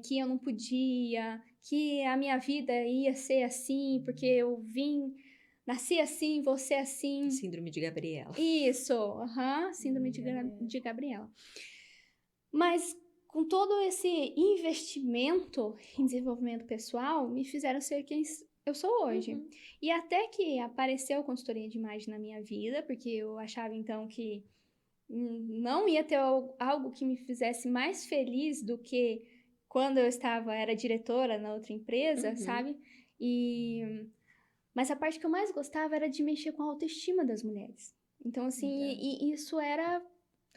que eu não podia, que a minha vida ia ser assim, porque eu nasci assim, vou ser assim. Síndrome de Gabriela. Isso, síndrome de Gabriela. Mas com todo esse investimento em desenvolvimento pessoal, me fizeram ser quem eu sou hoje. E até que apareceu consultoria de imagem na minha vida, porque eu achava então que não ia ter algo que me fizesse mais feliz do que quando eu era diretora na outra empresa, sabe? Mas a parte que eu mais gostava era de mexer com a autoestima das mulheres. Então, assim, e isso era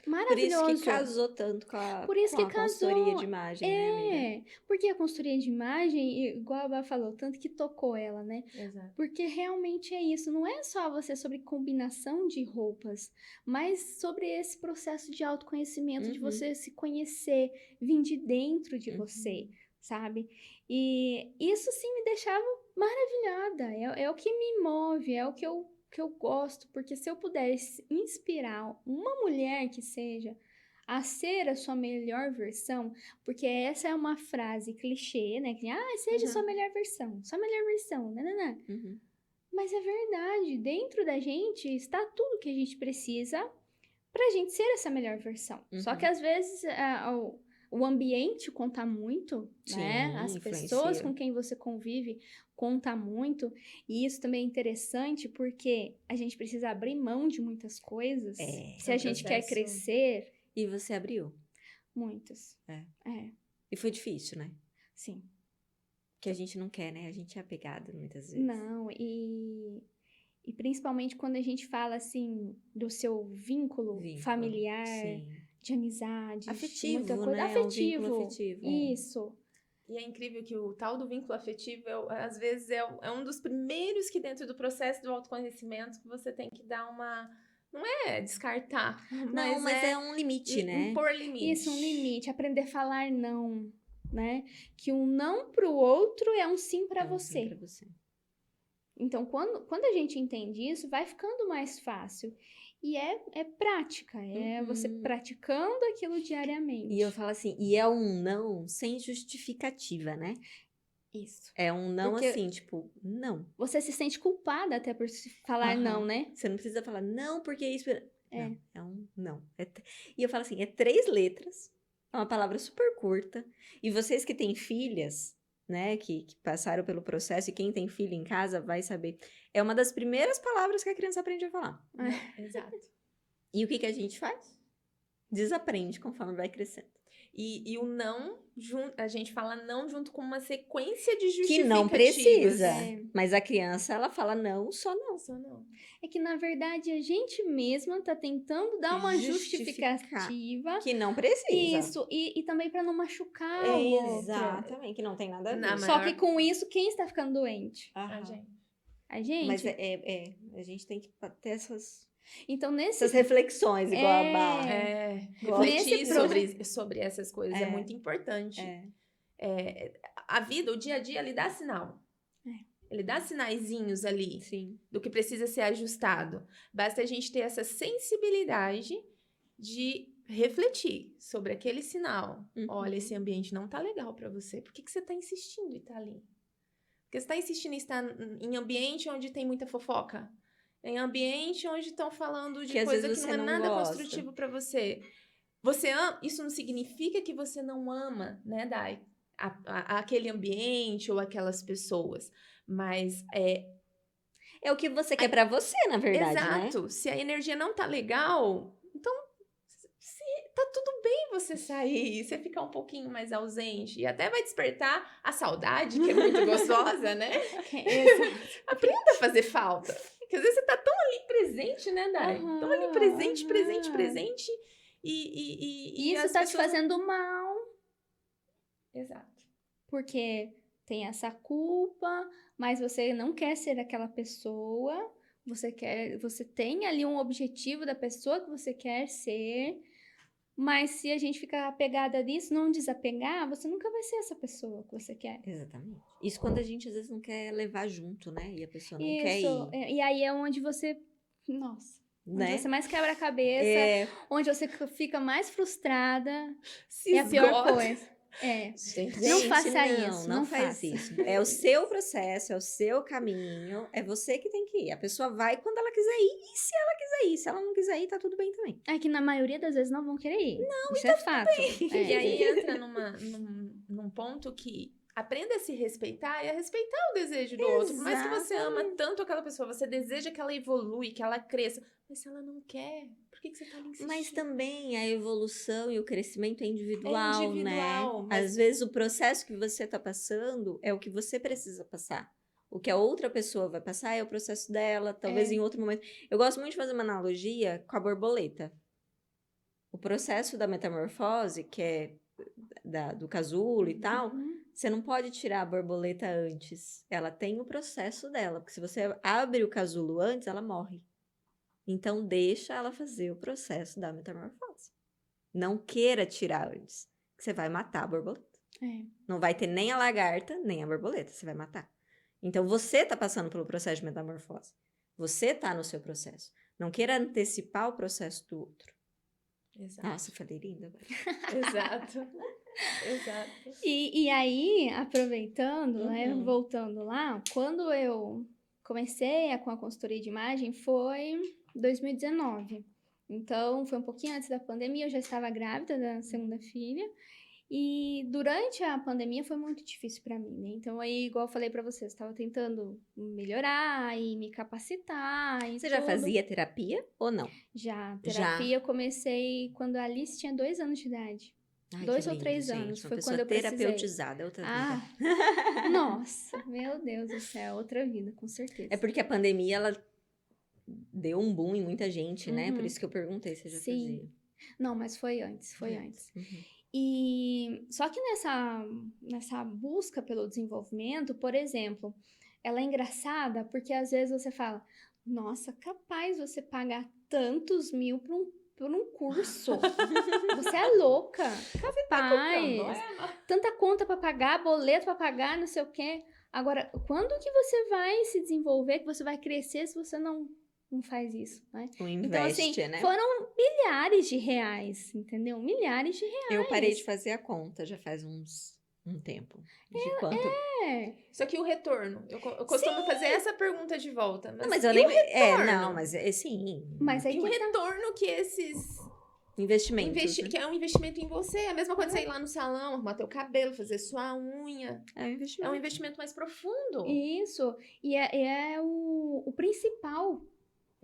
maravilhoso. Por isso que casou tanto com a consultoria de imagem, né, amiga? Porque a consultoria de imagem, igual a Bá falou, tanto que tocou ela, né? Exato. Porque realmente é isso, não é só você sobre combinação de roupas, mas sobre esse processo de autoconhecimento, de você se conhecer, vir de dentro de você, sabe? E isso sim me deixava maravilhada, é o que me move, é o que eu gosto, porque se eu pudesse inspirar uma mulher que seja a ser a sua melhor versão, porque essa é uma frase clichê, né? Que, seja sua melhor versão, né? Mas é verdade, dentro da gente está tudo que a gente precisa pra gente ser essa melhor versão. Só que às vezes o ambiente conta muito, né? As pessoas com quem você convive conta muito. E isso também é interessante porque a gente precisa abrir mão de muitas coisas. Se a gente quer crescer. E você abriu? Muitas. E foi difícil, né? Sim. Que a gente não quer, né? A gente é apegada muitas vezes. Não, e principalmente quando a gente fala, assim, do seu vínculo familiar, de amizade, afetivo, muita coisa. né? Afetivo. Um vínculo afetivo. Isso. E é incrível que o tal do vínculo afetivo, às vezes, é um dos primeiros que dentro do processo do autoconhecimento que você tem que dar uma... Não é descartar, mas é um limite, né? Impor limite. Isso, um limite. Aprender a falar não, né? Que um não pro outro é um sim pra você. Sim pra você. Então, quando a gente entende isso, vai ficando mais fácil. E é prática, você praticando aquilo diariamente. E eu falo assim, e é um não sem justificativa, né? Isso. É um não Porque assim, tipo, não. Você se sente culpada até por falar não, né? Você não precisa falar não, porque isso... Não, é um não. E eu falo assim, é 3 letras, é uma palavra super curta. E vocês que têm filhas, né, que passaram pelo processo, e quem tem filho em casa vai saber. É uma das primeiras palavras que a criança aprende a falar. Exato. E o que a gente faz? Desaprende conforme vai crescendo. E o não, a gente fala não junto com uma sequência de justificativas. Que não precisa. Mas a criança, ela fala não, só não. Só não. É que, na verdade, a gente mesma tá tentando dar uma justificativa. Que não precisa. Isso, e também pra não machucar o outro. Exatamente, que não tem nada a ver. Só que com isso, quem está ficando doente? A gente. A gente? Mas a gente tem que ter essas reflexões, reflexões, igual a Bá. Refletir sobre essas coisas é muito importante. A vida, o dia a dia, ele dá sinal. Ele dá sinaizinhos ali Sim. do que precisa ser ajustado. Basta a gente ter essa sensibilidade de refletir sobre aquele sinal. Uhum. Olha, esse ambiente não tá legal pra você. Por que você tá insistindo em estar ali? Porque você tá insistindo em estar em ambiente onde tem muita fofoca. Em ambiente onde estão falando de Que às coisa vezes que não é você não nada gosta. construtivo pra você. Você ama, isso não significa que você não ama, né, Dai? Aquele ambiente ou aquelas pessoas. Mas É o que você quer pra você, na verdade, né? exato. Se a energia não tá legal, então tá tudo bem você sair, você ficar um pouquinho mais ausente. E até vai despertar a saudade, que é muito gostosa, né? Exato. Aprenda a fazer falta. Porque às vezes você tá tão ali presente, né, Dai? Tão ali presente, presente, Aham. presente. E Isso as tá te pessoas... fazendo mal, Exato. porque tem essa culpa, mas você não quer ser aquela pessoa, você tem ali um objetivo da pessoa que você quer ser, mas se a gente ficar apegada nisso, não desapegar, você nunca vai ser essa pessoa que você quer. Exatamente. Isso quando a gente às vezes não quer levar junto, né? E a pessoa não quer Isso, ir. e aí é onde você, nossa, onde Né? você mais quebra a cabeça, É, onde você fica mais frustrada, Se é a pior esgota. coisa. Gente, Não gente, faça isso, não não faz faça. isso. É o seu processo, é o seu caminho, é você que tem que ir. A pessoa vai quando ela quiser ir, e se ela quiser ir. Se ela não quiser ir, tá tudo bem também. É que na maioria das vezes não vão querer ir. Não, isso é fato. E aí entra num ponto que aprenda a se respeitar e a respeitar o desejo do outro. Por mais que você ama tanto aquela pessoa, você deseja que ela evolui, que ela cresça. Mas se ela não quer, por que você tá ali insistindo? Mas também a evolução e o crescimento é individual, É individual, né? mas- Às vezes o processo que você tá passando é o que você precisa passar. O que a outra pessoa vai passar é o processo dela, talvez em outro momento. Eu gosto muito de fazer uma analogia com a borboleta. O processo da metamorfose, que é do casulo e tal, Uhum. você não pode tirar a borboleta antes. Ela tem o processo dela, porque se você abre o casulo antes, ela morre. Então, deixa ela fazer o processo da metamorfose. Não queira tirar antes, que você vai matar a borboleta. É. Não vai ter nem a lagarta, nem a borboleta, você vai matar. Então, você tá passando pelo processo de metamorfose. Você tá no seu processo. Não queira antecipar o processo do outro. Exato. Nossa, eu falei linda agora. Exato. Exato. E aí, aproveitando, né, Uhum. voltando lá, quando eu comecei com a consultoria de imagem foi 2019. Então, foi um pouquinho antes da pandemia, eu já estava grávida da segunda filha. E durante a pandemia foi muito difícil para mim, né? Então, aí, igual eu falei para vocês, estava tentando melhorar e me capacitar e Você já tudo. fazia terapia ou não? Já, terapia eu comecei quando a Alice tinha 2 anos de idade. Ai, 2 que ou lindo, 3 gente. anos, Uma foi pessoa quando eu precisei. terapeutizada, é outra vida. Nossa, meu Deus do céu, outra vida, com certeza. É porque a pandemia, ela deu um boom em muita gente, né? Por Uhum. isso que eu perguntei se já Sim. fazia. Não, mas foi antes, foi antes. Uhum. E só que nessa busca pelo desenvolvimento, por exemplo, ela é engraçada porque às vezes você fala, nossa, capaz você pagar tantos mil por um curso. Você é louca. Capaz. Tanta conta pra pagar, boleto pra pagar, não sei o quê. Agora, quando que você vai se desenvolver, que você vai crescer se você não faz isso, né? Não Então, assim, investe, né? foram milhares de reais, entendeu? Milhares de reais. Eu parei de fazer a conta já faz um tempo. De quanto? É. Só que o retorno, eu costumo fazer essa pergunta de volta. Não, mas eu e nem. o retorno? Não, mas sim. Mas aí E o que tá. retorno que esses... Investimentos. né? Que é um investimento em você. É a mesma coisa de você ir lá no salão, arrumar teu cabelo, fazer sua unha. É um É investimento. um investimento mais profundo. Isso. E é o principal.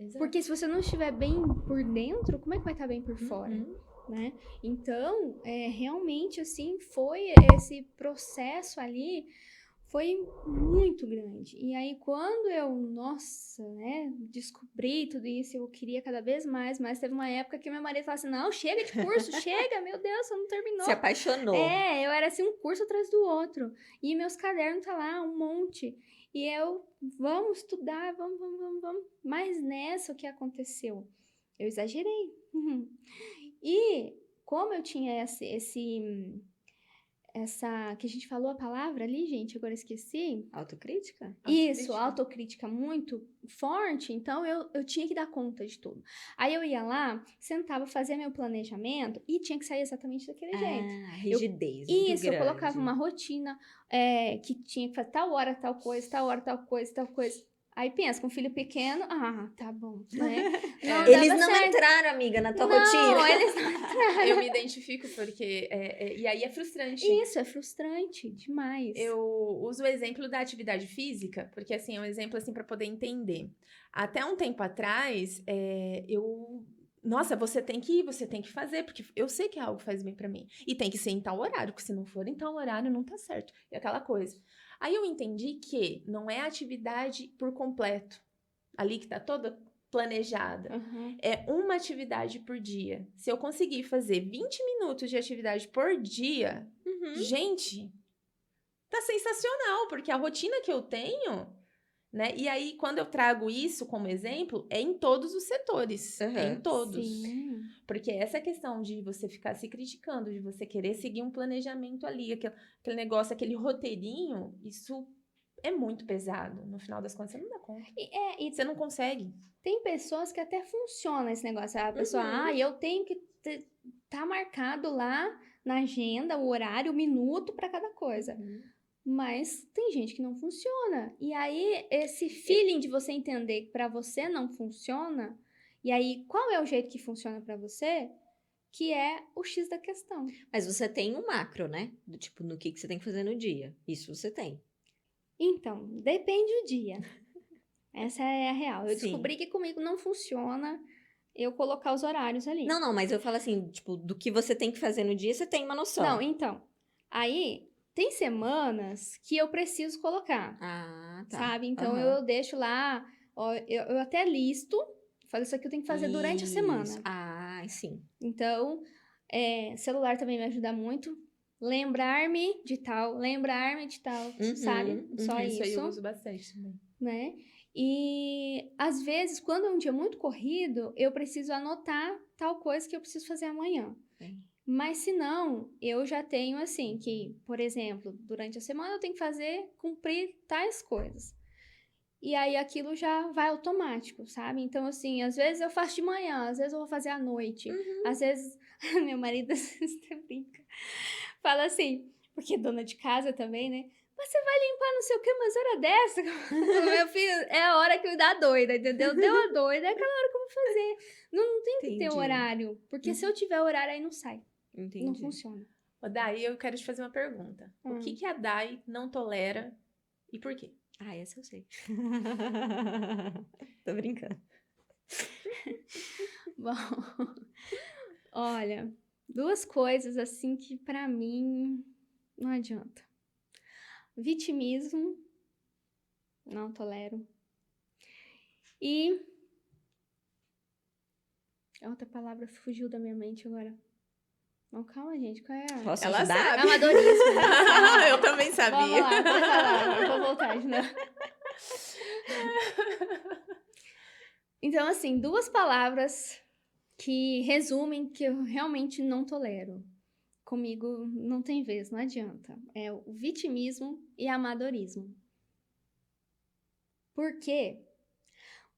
Exato. Porque se você não estiver bem por dentro, como é que vai estar bem por fora? Uhum. Né? Então, realmente, assim, foi esse processo ali, foi muito grande. E aí, quando eu, nossa, né, descobri tudo isso, eu queria cada vez mais, mas teve uma época que meu marido falava assim, não, chega de curso, chega, meu Deus, você não terminou. Se apaixonou. Eu era assim, um curso atrás do outro. E meus cadernos tá lá, um monte. E eu, vamos estudar, vamos. Mas nessa, o que aconteceu? Eu exagerei. E como eu tinha essa que a gente falou a palavra ali, gente, agora esqueci. Autocrítica? Isso, autocrítica muito forte, então eu tinha que dar conta de tudo. Aí eu ia lá, sentava, fazia meu planejamento e tinha que sair exatamente daquele jeito. Ah, rigidez muito Isso, eu grande. colocava uma rotina que tinha que fazer tal hora, tal coisa, tal hora, tal coisa, tal coisa. Aí pensa, com um filho pequeno, tá bom, né? Não Eles dava não certo. entraram, amiga, na tua Não, rotina. eles não entraram. Eu me identifico porque... e aí é frustrante. Isso, é frustrante demais. Eu uso o exemplo da atividade física, porque assim, é um exemplo assim para poder entender. Até um tempo atrás, nossa, você tem que ir, você tem que fazer, porque eu sei que é algo que faz bem pra mim. E tem que ser em tal horário, porque se não for em tal horário, não tá certo. E aquela coisa. Aí eu entendi que não é atividade por completo, ali que tá toda planejada. Uhum. É uma atividade por dia. Se eu conseguir fazer 20 minutos de atividade por dia, gente, tá sensacional, porque a rotina que eu tenho, né? E aí, quando eu trago isso como exemplo, é em todos os setores. É em todos. Sim. Porque essa questão de você ficar se criticando, de você querer seguir um planejamento ali, aquele negócio, aquele roteirinho, isso é muito pesado. No final das contas, você não dá conta. E Você não consegue. tem pessoas que até funciona esse negócio. A pessoa, eu tenho que tá marcado lá na agenda o horário, o minuto para cada coisa. Mas tem gente que não funciona. E aí, esse feeling de você entender que para você não funciona, e aí qual é o jeito que funciona para você, que é o X da questão. Mas você tem um macro, né? Do tipo, no que você tem que fazer no dia. Isso você tem. Então, depende do dia. Essa é a real. Eu Sim. descobri que comigo não funciona eu colocar os horários ali. Não, mas eu falo assim, tipo, do que você tem que fazer no dia, você tem uma noção. Não, então. Aí, tem semanas que eu preciso colocar. Ah, tá. Sabe? Então, Aham. eu deixo lá, ó, eu até listo, falo isso aqui eu tenho que fazer durante a semana. Isso. Ah, sim. Então, celular também me ajuda muito. Lembrar-me de tal, sabe? Só Isso aí eu isso, uso bastante também. né? E, às vezes, quando é um dia muito corrido, eu preciso anotar tal coisa que eu preciso fazer amanhã. Sim. Mas, se não, eu já tenho, assim, que, por exemplo, durante a semana eu tenho que cumprir tais coisas. E aí, aquilo já vai automático, sabe? Então, assim, às vezes eu faço de manhã, às vezes eu vou fazer à noite. Às vezes, meu marido até brinca. Fala assim, porque dona de casa também, né? Mas você vai limpar não sei o que, mas hora dessa? Meu filho, é a hora que me dá doida, entendeu? Deu a doida, é aquela hora que eu vou fazer. Não tem que ter horário, porque se eu tiver horário, aí não sai. Entendi. Não funciona. Ô, Dai, eu quero te fazer uma pergunta. O que a Dai não tolera e por quê? Ah, essa eu sei. Tô brincando. Bom, olha, duas coisas assim que pra mim não adianta. Vitimismo, não tolero. E outra palavra fugiu da minha mente agora. Não, calma, gente, qual é a... Posso Ela ajudar? sabe. Amadorismo. Né? Eu também sabia. Vamos lá, pode falar, eu vou voltar de novo. Então, assim, duas palavras que resumem que eu realmente não tolero. Comigo não tem vez, não adianta. É o vitimismo e amadorismo. Por quê?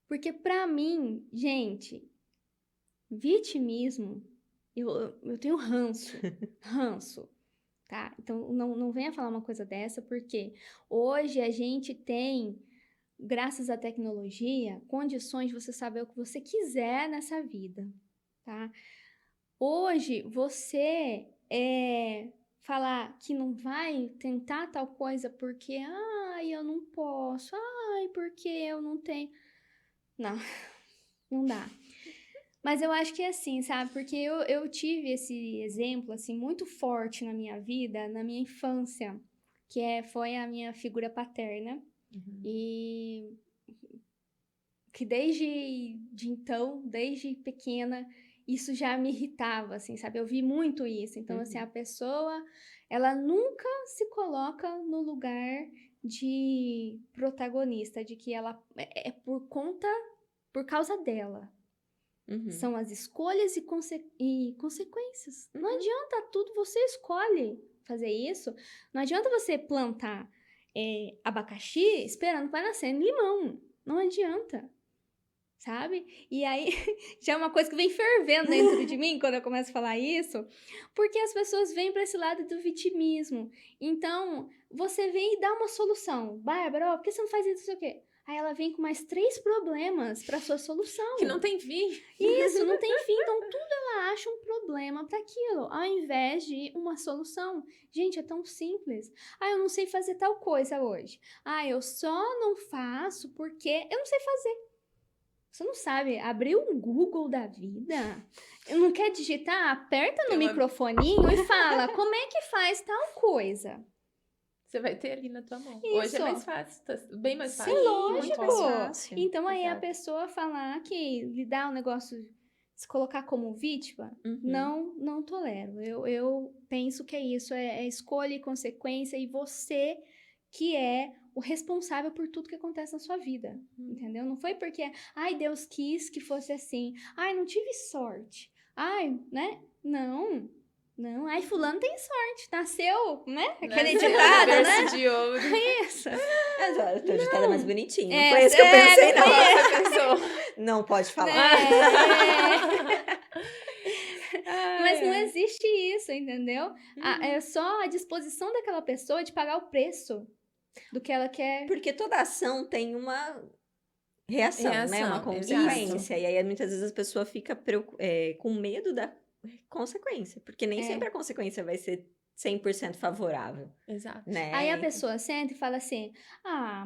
Porque pra mim, gente, vitimismo, eu tenho ranço, tá? Então não venha falar uma coisa dessa, porque hoje a gente tem, graças à tecnologia, condições de você saber o que você quiser nessa vida, tá? Hoje, você falar que não vai tentar tal coisa porque, eu não posso, porque eu não tenho. Não dá. Mas eu acho que é assim, sabe? Porque eu tive esse exemplo, assim, muito forte na minha vida, na minha infância, que foi a minha figura paterna. E que desde pequena, isso já me irritava, assim, sabe? Eu vi muito isso. Então, assim, a pessoa, ela nunca se coloca no lugar de protagonista, de que ela é por causa dela. São as escolhas e consequências. Não adianta tudo, você escolhe. fazer isso, não adianta você plantar abacaxi esperando que vai nascer limão. Não adianta. Sabe? E aí, já é uma coisa que vem fervendo dentro de mim quando eu começo a falar isso, porque as pessoas vêm para esse lado do vitimismo. Então, você vem e dá uma solução. Bárbara, por que você não faz isso, não sei o quê? Aí ela vem com mais 3 problemas para sua solução. Que não tem fim. Isso, não tem fim. Então, tudo ela acha um problema para aquilo, ao invés de uma solução. Gente, é tão simples. Eu não sei fazer tal coisa hoje. Eu só não faço porque eu não sei fazer. Você não sabe, abrir um Google da vida, não quer digitar? Aperta no microfoninho e fala, como é que faz tal coisa? Você vai ter ali na tua mão. Isso. Hoje é mais fácil, tá bem mais fácil. Sim, lógico. Muito mais fácil. Então aí Exato. a pessoa falar que lidar um negócio, se colocar como vítima, não tolero. Eu penso que é isso, é escolha e consequência, e você que é o responsável por tudo que acontece na sua vida, entendeu? Não foi porque, Deus quis que fosse assim, não tive sorte, né? Não, fulano tem sorte, nasceu, né? Aquele ditado, né? Berço de ouro. Isso. Mas olha, o teu ditado é mais bonitinho. Não É, foi esse que eu pensei, não não. foi Pensou. Não pode falar. Mas não existe isso, entendeu? É só a disposição daquela pessoa de pagar o preço do que ela quer. Porque toda ação tem uma reação, né? Reação, Uma consequência. E aí, muitas vezes, a pessoa fica com medo da consequência. Porque nem sempre a consequência vai ser 100% favorável. Exato. Né? Aí a pessoa senta e fala assim,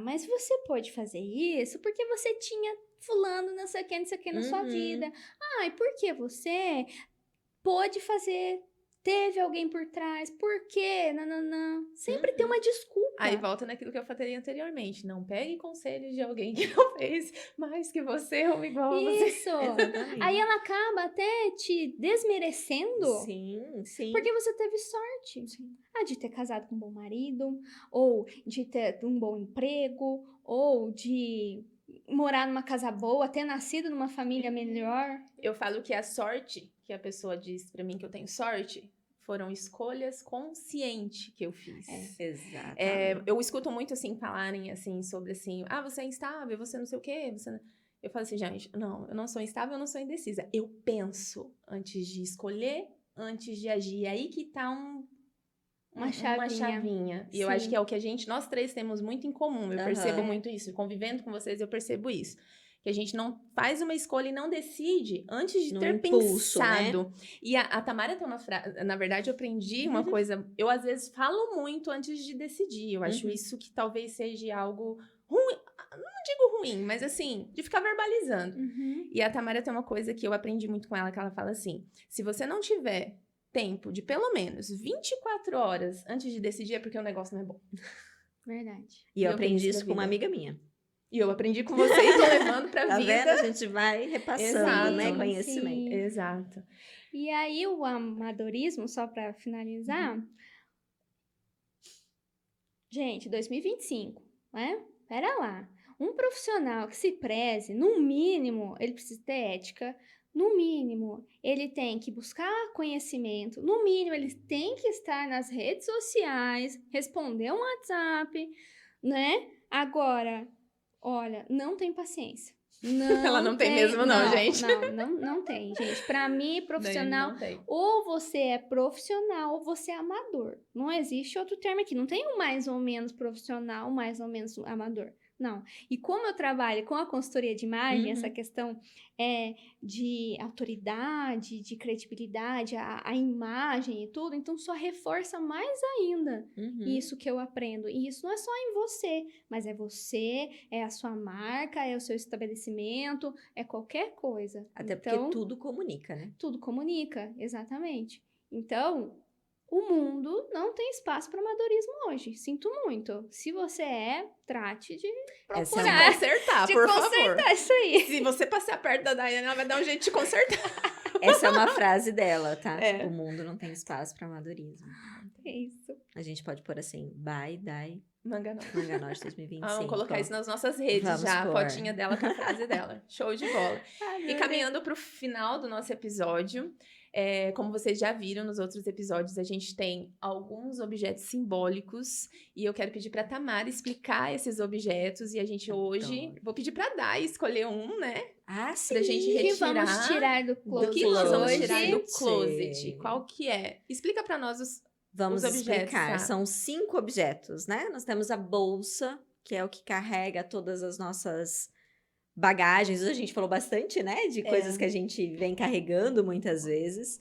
mas você pode fazer isso porque você tinha fulano não sei o que na sua vida. E por que você pôde fazer... Teve alguém por trás, por quê? Não. Sempre tem uma desculpa. Aí volta naquilo que eu falei anteriormente. Não pegue conselhos de alguém que não fez mais que você ou igual a você. Isso. Exatamente. Aí ela acaba até te desmerecendo. Sim. Porque você teve sorte. De ter casado com um bom marido, ou de ter um bom emprego, ou de morar numa casa boa, ter nascido numa família melhor. Eu falo que a sorte, que a pessoa diz pra mim que eu tenho sorte, foram escolhas conscientes que eu fiz. Exatamente. Eu escuto muito, assim, falarem, assim, sobre, assim, você é instável, você não sei o quê, você não... Eu falo assim, gente, não, eu não sou instável, eu não sou indecisa. Eu penso antes de escolher, antes de agir. E aí que tá uma chavinha. E eu acho que é o que nós 3 temos muito em comum. Eu percebo muito isso. Convivendo com vocês, eu percebo isso. Que a gente não faz uma escolha e não decide antes de ter impulso, pensado. Né? E a Tamara tem uma frase... Na verdade, eu aprendi uma coisa... Eu, às vezes, falo muito antes de decidir. Eu acho isso que talvez seja algo ruim. Não digo ruim, mas assim, de ficar verbalizando. E a Tamara tem uma coisa que eu aprendi muito com ela, que ela fala assim, se você não tiver tempo de pelo menos 24 horas antes de decidir, é porque o negócio não é bom. Verdade. E eu aprendi isso com uma amiga minha. E eu aprendi com você e tô levando pra Tá vida. vendo? A gente vai repassando, né? Conhecimento. Sim. Exato. E aí o amadorismo, só pra finalizar... Gente, 2025, né? Pera lá. Um profissional que se preze, no mínimo, ele precisa ter ética. No mínimo, ele tem que buscar conhecimento. No mínimo, ele tem que estar nas redes sociais, responder um WhatsApp, né? Agora, olha, não tem paciência. Ela não tem mesmo, não, gente. Não tem, gente. Pra mim, profissional, Não tem. ou você é profissional ou você é amador. Não existe outro termo aqui. Não tem um mais ou menos profissional, mais ou menos amador. Não. E como eu trabalho com a consultoria de imagem, essa questão de autoridade, de credibilidade, a imagem e tudo, então só reforça mais ainda isso que eu aprendo. E isso não é só em você, mas é você, é a sua marca, é o seu estabelecimento, é qualquer coisa. Até então, porque tudo comunica, né? Tudo comunica, exatamente. Então... O mundo não tem espaço para amadorismo hoje. Sinto muito. Se você trate de procurar. Consertar, de por consertar favor. isso aí. Se você passar perto da Daiane, ela vai dar um jeito de consertar. Essa é uma frase dela, tá? O mundo não tem espaço para amadorismo. É isso. A gente pode pôr assim, bye, Dai. Manga Norte 2025. Vamos colocar isso nas nossas redes. Vamos já, pôr. a fotinha dela com a frase dela. Show de bola. E caminhando pro final do nosso episódio, Como vocês já viram nos outros episódios, a gente tem alguns objetos simbólicos e eu quero pedir para Tamara explicar esses objetos e a gente hoje... Vou pedir para Dai escolher um, né? Ah, sim. Pra gente Que retirar... vamos tirar do Do closet que nós vamos hoje. tirar do closet? Qual que é? Explica para nós Vamos os objetos, explicar. tá? São 5 objetos, né? Nós temos a bolsa, que é o que carrega todas as nossas bagagens. A gente falou bastante, né? De coisas que a gente vem carregando muitas vezes.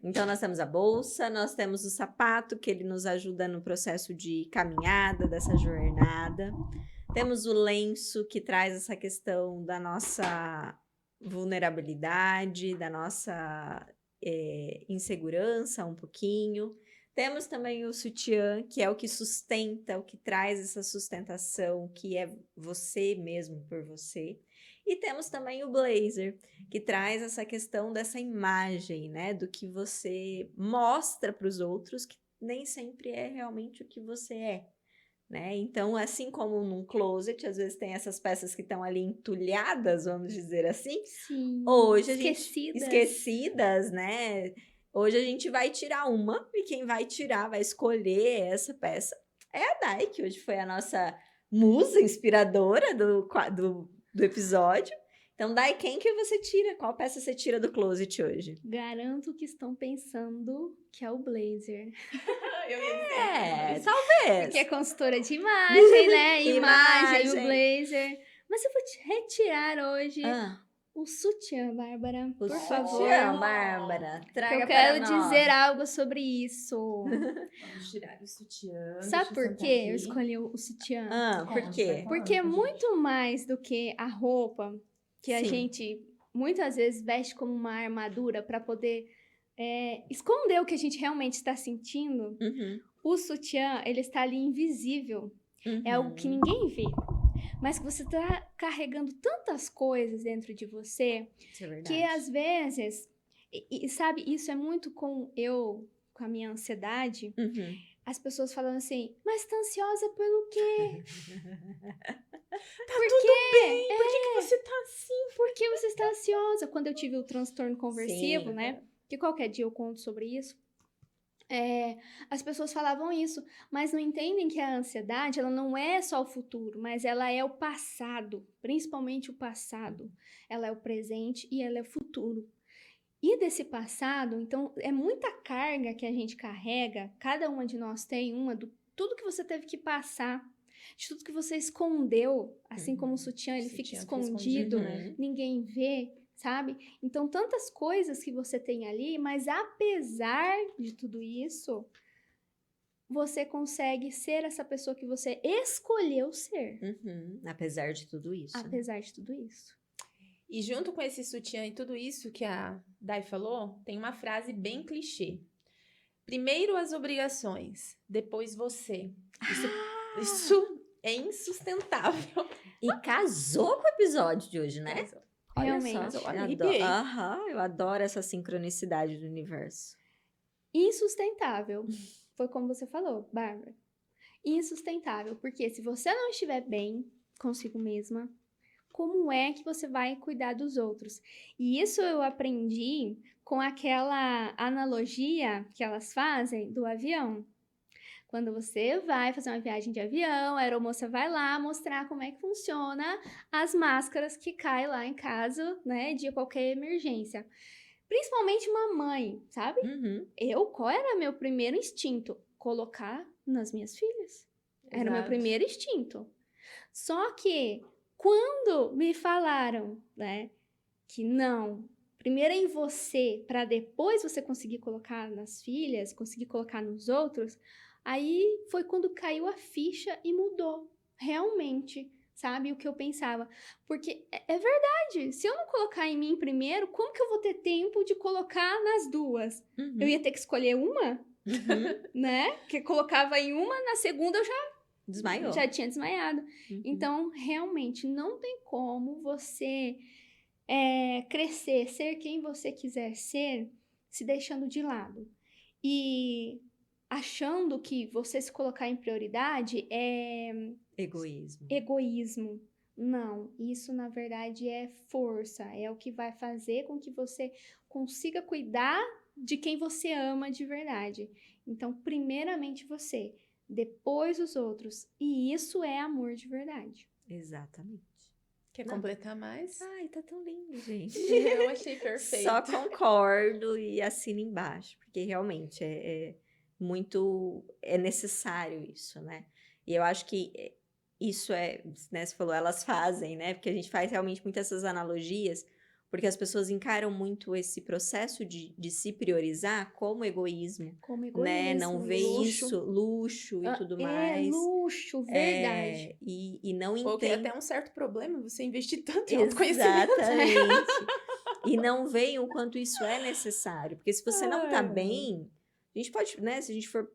Então, nós temos a bolsa, nós temos o sapato, que ele nos ajuda no processo de caminhada, dessa jornada. Temos o lenço, que traz essa questão da nossa vulnerabilidade, da nossa insegurança um pouquinho. Temos também o sutiã, que é o que sustenta, o que traz essa sustentação, que é você mesmo por você. E temos também o blazer, que traz essa questão dessa imagem, né? Do que você mostra para os outros, que nem sempre é realmente o que você é, né? Então, assim como num closet, às vezes tem essas peças que estão ali entulhadas, vamos dizer assim. Sim, Hoje esquecidas, né? Hoje a gente vai tirar uma, e quem vai tirar, vai escolher essa peça é a Dai, que hoje foi a nossa musa inspiradora do episódio. Então, Dai, quem que você tira? Qual peça você tira do closet hoje? Garanto que estão pensando que é o blazer. Eu ia dizer. Talvez. Porque é consultora de imagem, né? Imagem, o Imagem. blazer. Mas eu vou te retirar hoje o sutiã, Bárbara. O Por favor. sutiã, Bárbara. Que Traga eu quero para nós. dizer algo sobre isso. Vamos tirar o sutiã. Sabe deixa eu por sentar que aqui. eu escolhi o sutiã? Por quê? Porque muito mais do que a roupa que a Sim. gente muitas vezes veste como uma armadura para poder esconder o que a gente realmente está sentindo, Uhum. o sutiã, ele está ali invisível. É algo que Uhum. ninguém vê. Mas que você está carregando tantas coisas dentro de você Isso é verdade. que às vezes, e sabe, isso é muito com a minha ansiedade. Uhum. As pessoas falando assim, mas tá ansiosa pelo quê? Bem, por que você tá assim? Por que você está ansiosa? Quando eu tive o transtorno conversivo, Sim. né? Que qualquer dia eu conto sobre isso. As pessoas falavam isso, mas não entendem que a ansiedade, ela não é só o futuro, mas ela é o passado, principalmente o passado. Ela é o presente e ela é o futuro. E desse passado, então, é muita carga que a gente carrega, cada uma de nós tem uma, do tudo que você teve que passar, de tudo que você escondeu, assim como o sutiã, ele fica escondido, né? ninguém vê, sabe? Então, tantas coisas que você tem ali, mas apesar de tudo isso, você consegue ser essa pessoa que você escolheu ser. Uhum. Apesar de tudo isso. Apesar de tudo isso. E junto com esse sutiã e tudo isso que a Dai falou, tem uma frase bem clichê. Primeiro as obrigações, depois você. Isso é insustentável. E casou com o episódio de hoje, né? Olha Realmente. só, Eu eu arrepiei. eu adoro essa sincronicidade do universo. Insustentável. Foi como você falou, Bárbara. Insustentável, porque se você não estiver bem consigo mesma, como é que você vai cuidar dos outros? E isso eu aprendi com aquela analogia que elas fazem do avião. Quando você vai fazer uma viagem de avião, a aeromoça vai lá mostrar como é que funciona as máscaras que caem lá em caso, né, de qualquer emergência. Principalmente uma mãe, sabe? Uhum. Qual era meu primeiro instinto? Colocar nas minhas filhas. Era o meu Exato. primeiro instinto. Só que, quando me falaram, né, que não, primeiro é em você, para depois você conseguir colocar nas filhas, conseguir colocar nos outros, aí foi quando caiu a ficha e mudou, realmente, sabe, o que eu pensava. Porque é verdade, se eu não colocar em mim primeiro, como que eu vou ter tempo de colocar nas duas? Uhum. Eu ia ter que escolher uma, Uhum. né? Que colocava em uma, na segunda eu Desmaiou. já tinha desmaiado. Uhum. Então, realmente, não tem como você crescer, ser quem você quiser ser, se deixando de lado. E achando que você se colocar em prioridade é Egoísmo. egoísmo. Não, isso na verdade é força, é o que vai fazer com que você consiga cuidar de quem você ama de verdade. Então, primeiramente você, depois os outros. E isso é amor de verdade. Exatamente. Quer Não. completar mais? Ai, tá tão lindo, gente. Eu achei perfeito. Só concordo e assino embaixo, porque realmente é necessário isso, né? E eu acho que isso né, você falou, elas fazem, né? Porque a gente faz realmente muitas essas analogias, porque as pessoas encaram muito esse processo de se priorizar como egoísmo, Como né? Não vê luxo. isso, luxo e tudo mais. Luxo, verdade. E não Ou que é entende. até um certo problema você investir tanto em autoconhecimento. Exatamente. E não veem o quanto isso é necessário. Porque se você não tá Ai, ai. bem, a gente pode, né? Se a gente for,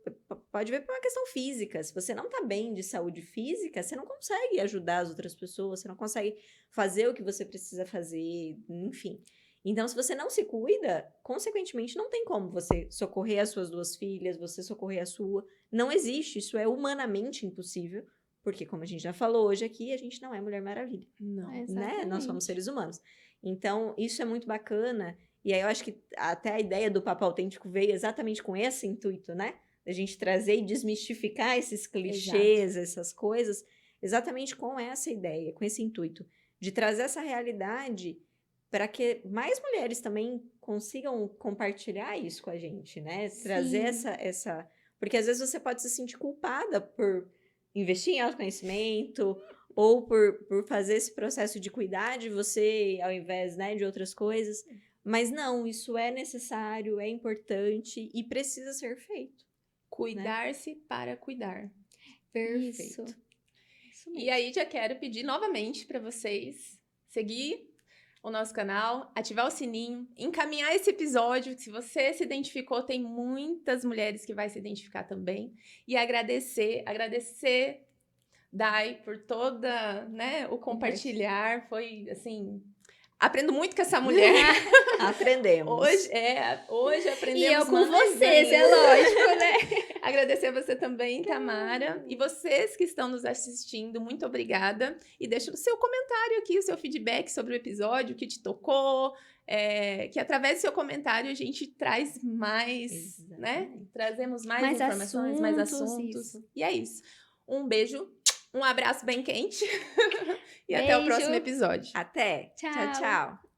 pode ver por uma questão física. Se você não tá bem de saúde física, você não consegue ajudar as outras pessoas, você não consegue fazer o que você precisa fazer, enfim. Então, se você não se cuida, consequentemente, não tem como você socorrer as suas 2 filhas, você socorrer a sua. Não existe, isso é humanamente impossível. Porque, como a gente já falou hoje aqui, a gente não é Mulher Maravilha, Não. né? Nós somos Exatamente. seres humanos. Então, isso é muito bacana. E aí, eu acho que até a ideia do Papo Autêntico veio exatamente com esse intuito, né? Da gente trazer e desmistificar esses clichês, essas coisas, exatamente com essa ideia, com esse intuito, de trazer essa realidade para que mais mulheres também consigam compartilhar isso com a gente, né? Trazer Sim. essa... Porque às vezes você pode se sentir culpada por investir em autoconhecimento ou por fazer esse processo de cuidar de você ao invés, né, de outras coisas. Mas não, isso é necessário, é importante e precisa ser feito. Cuidar-se para cuidar. Perfeito. Isso mesmo. E aí já quero pedir novamente para vocês seguir o nosso canal, ativar o sininho, encaminhar esse episódio, que se você se identificou, tem muitas mulheres que vai se identificar também. E agradecer, Dai, por toda, né, o compartilhar. Foi, assim, aprendo muito com essa mulher. Aprendemos. Hoje aprendemos. E eu com mais vocês, é ainda. lógico, né? Agradecer a você também, Tamara. E vocês que estão nos assistindo, muito obrigada. E deixa o seu comentário aqui, o seu feedback sobre o episódio, o que te tocou. Que através do seu comentário a gente traz mais, né? Exatamente. Trazemos mais Mais informações, mais assuntos, assuntos. isso. E é isso. Um beijo, um abraço bem quente. E até o Beijo. próximo episódio. Até. Tchau. Tchau, tchau.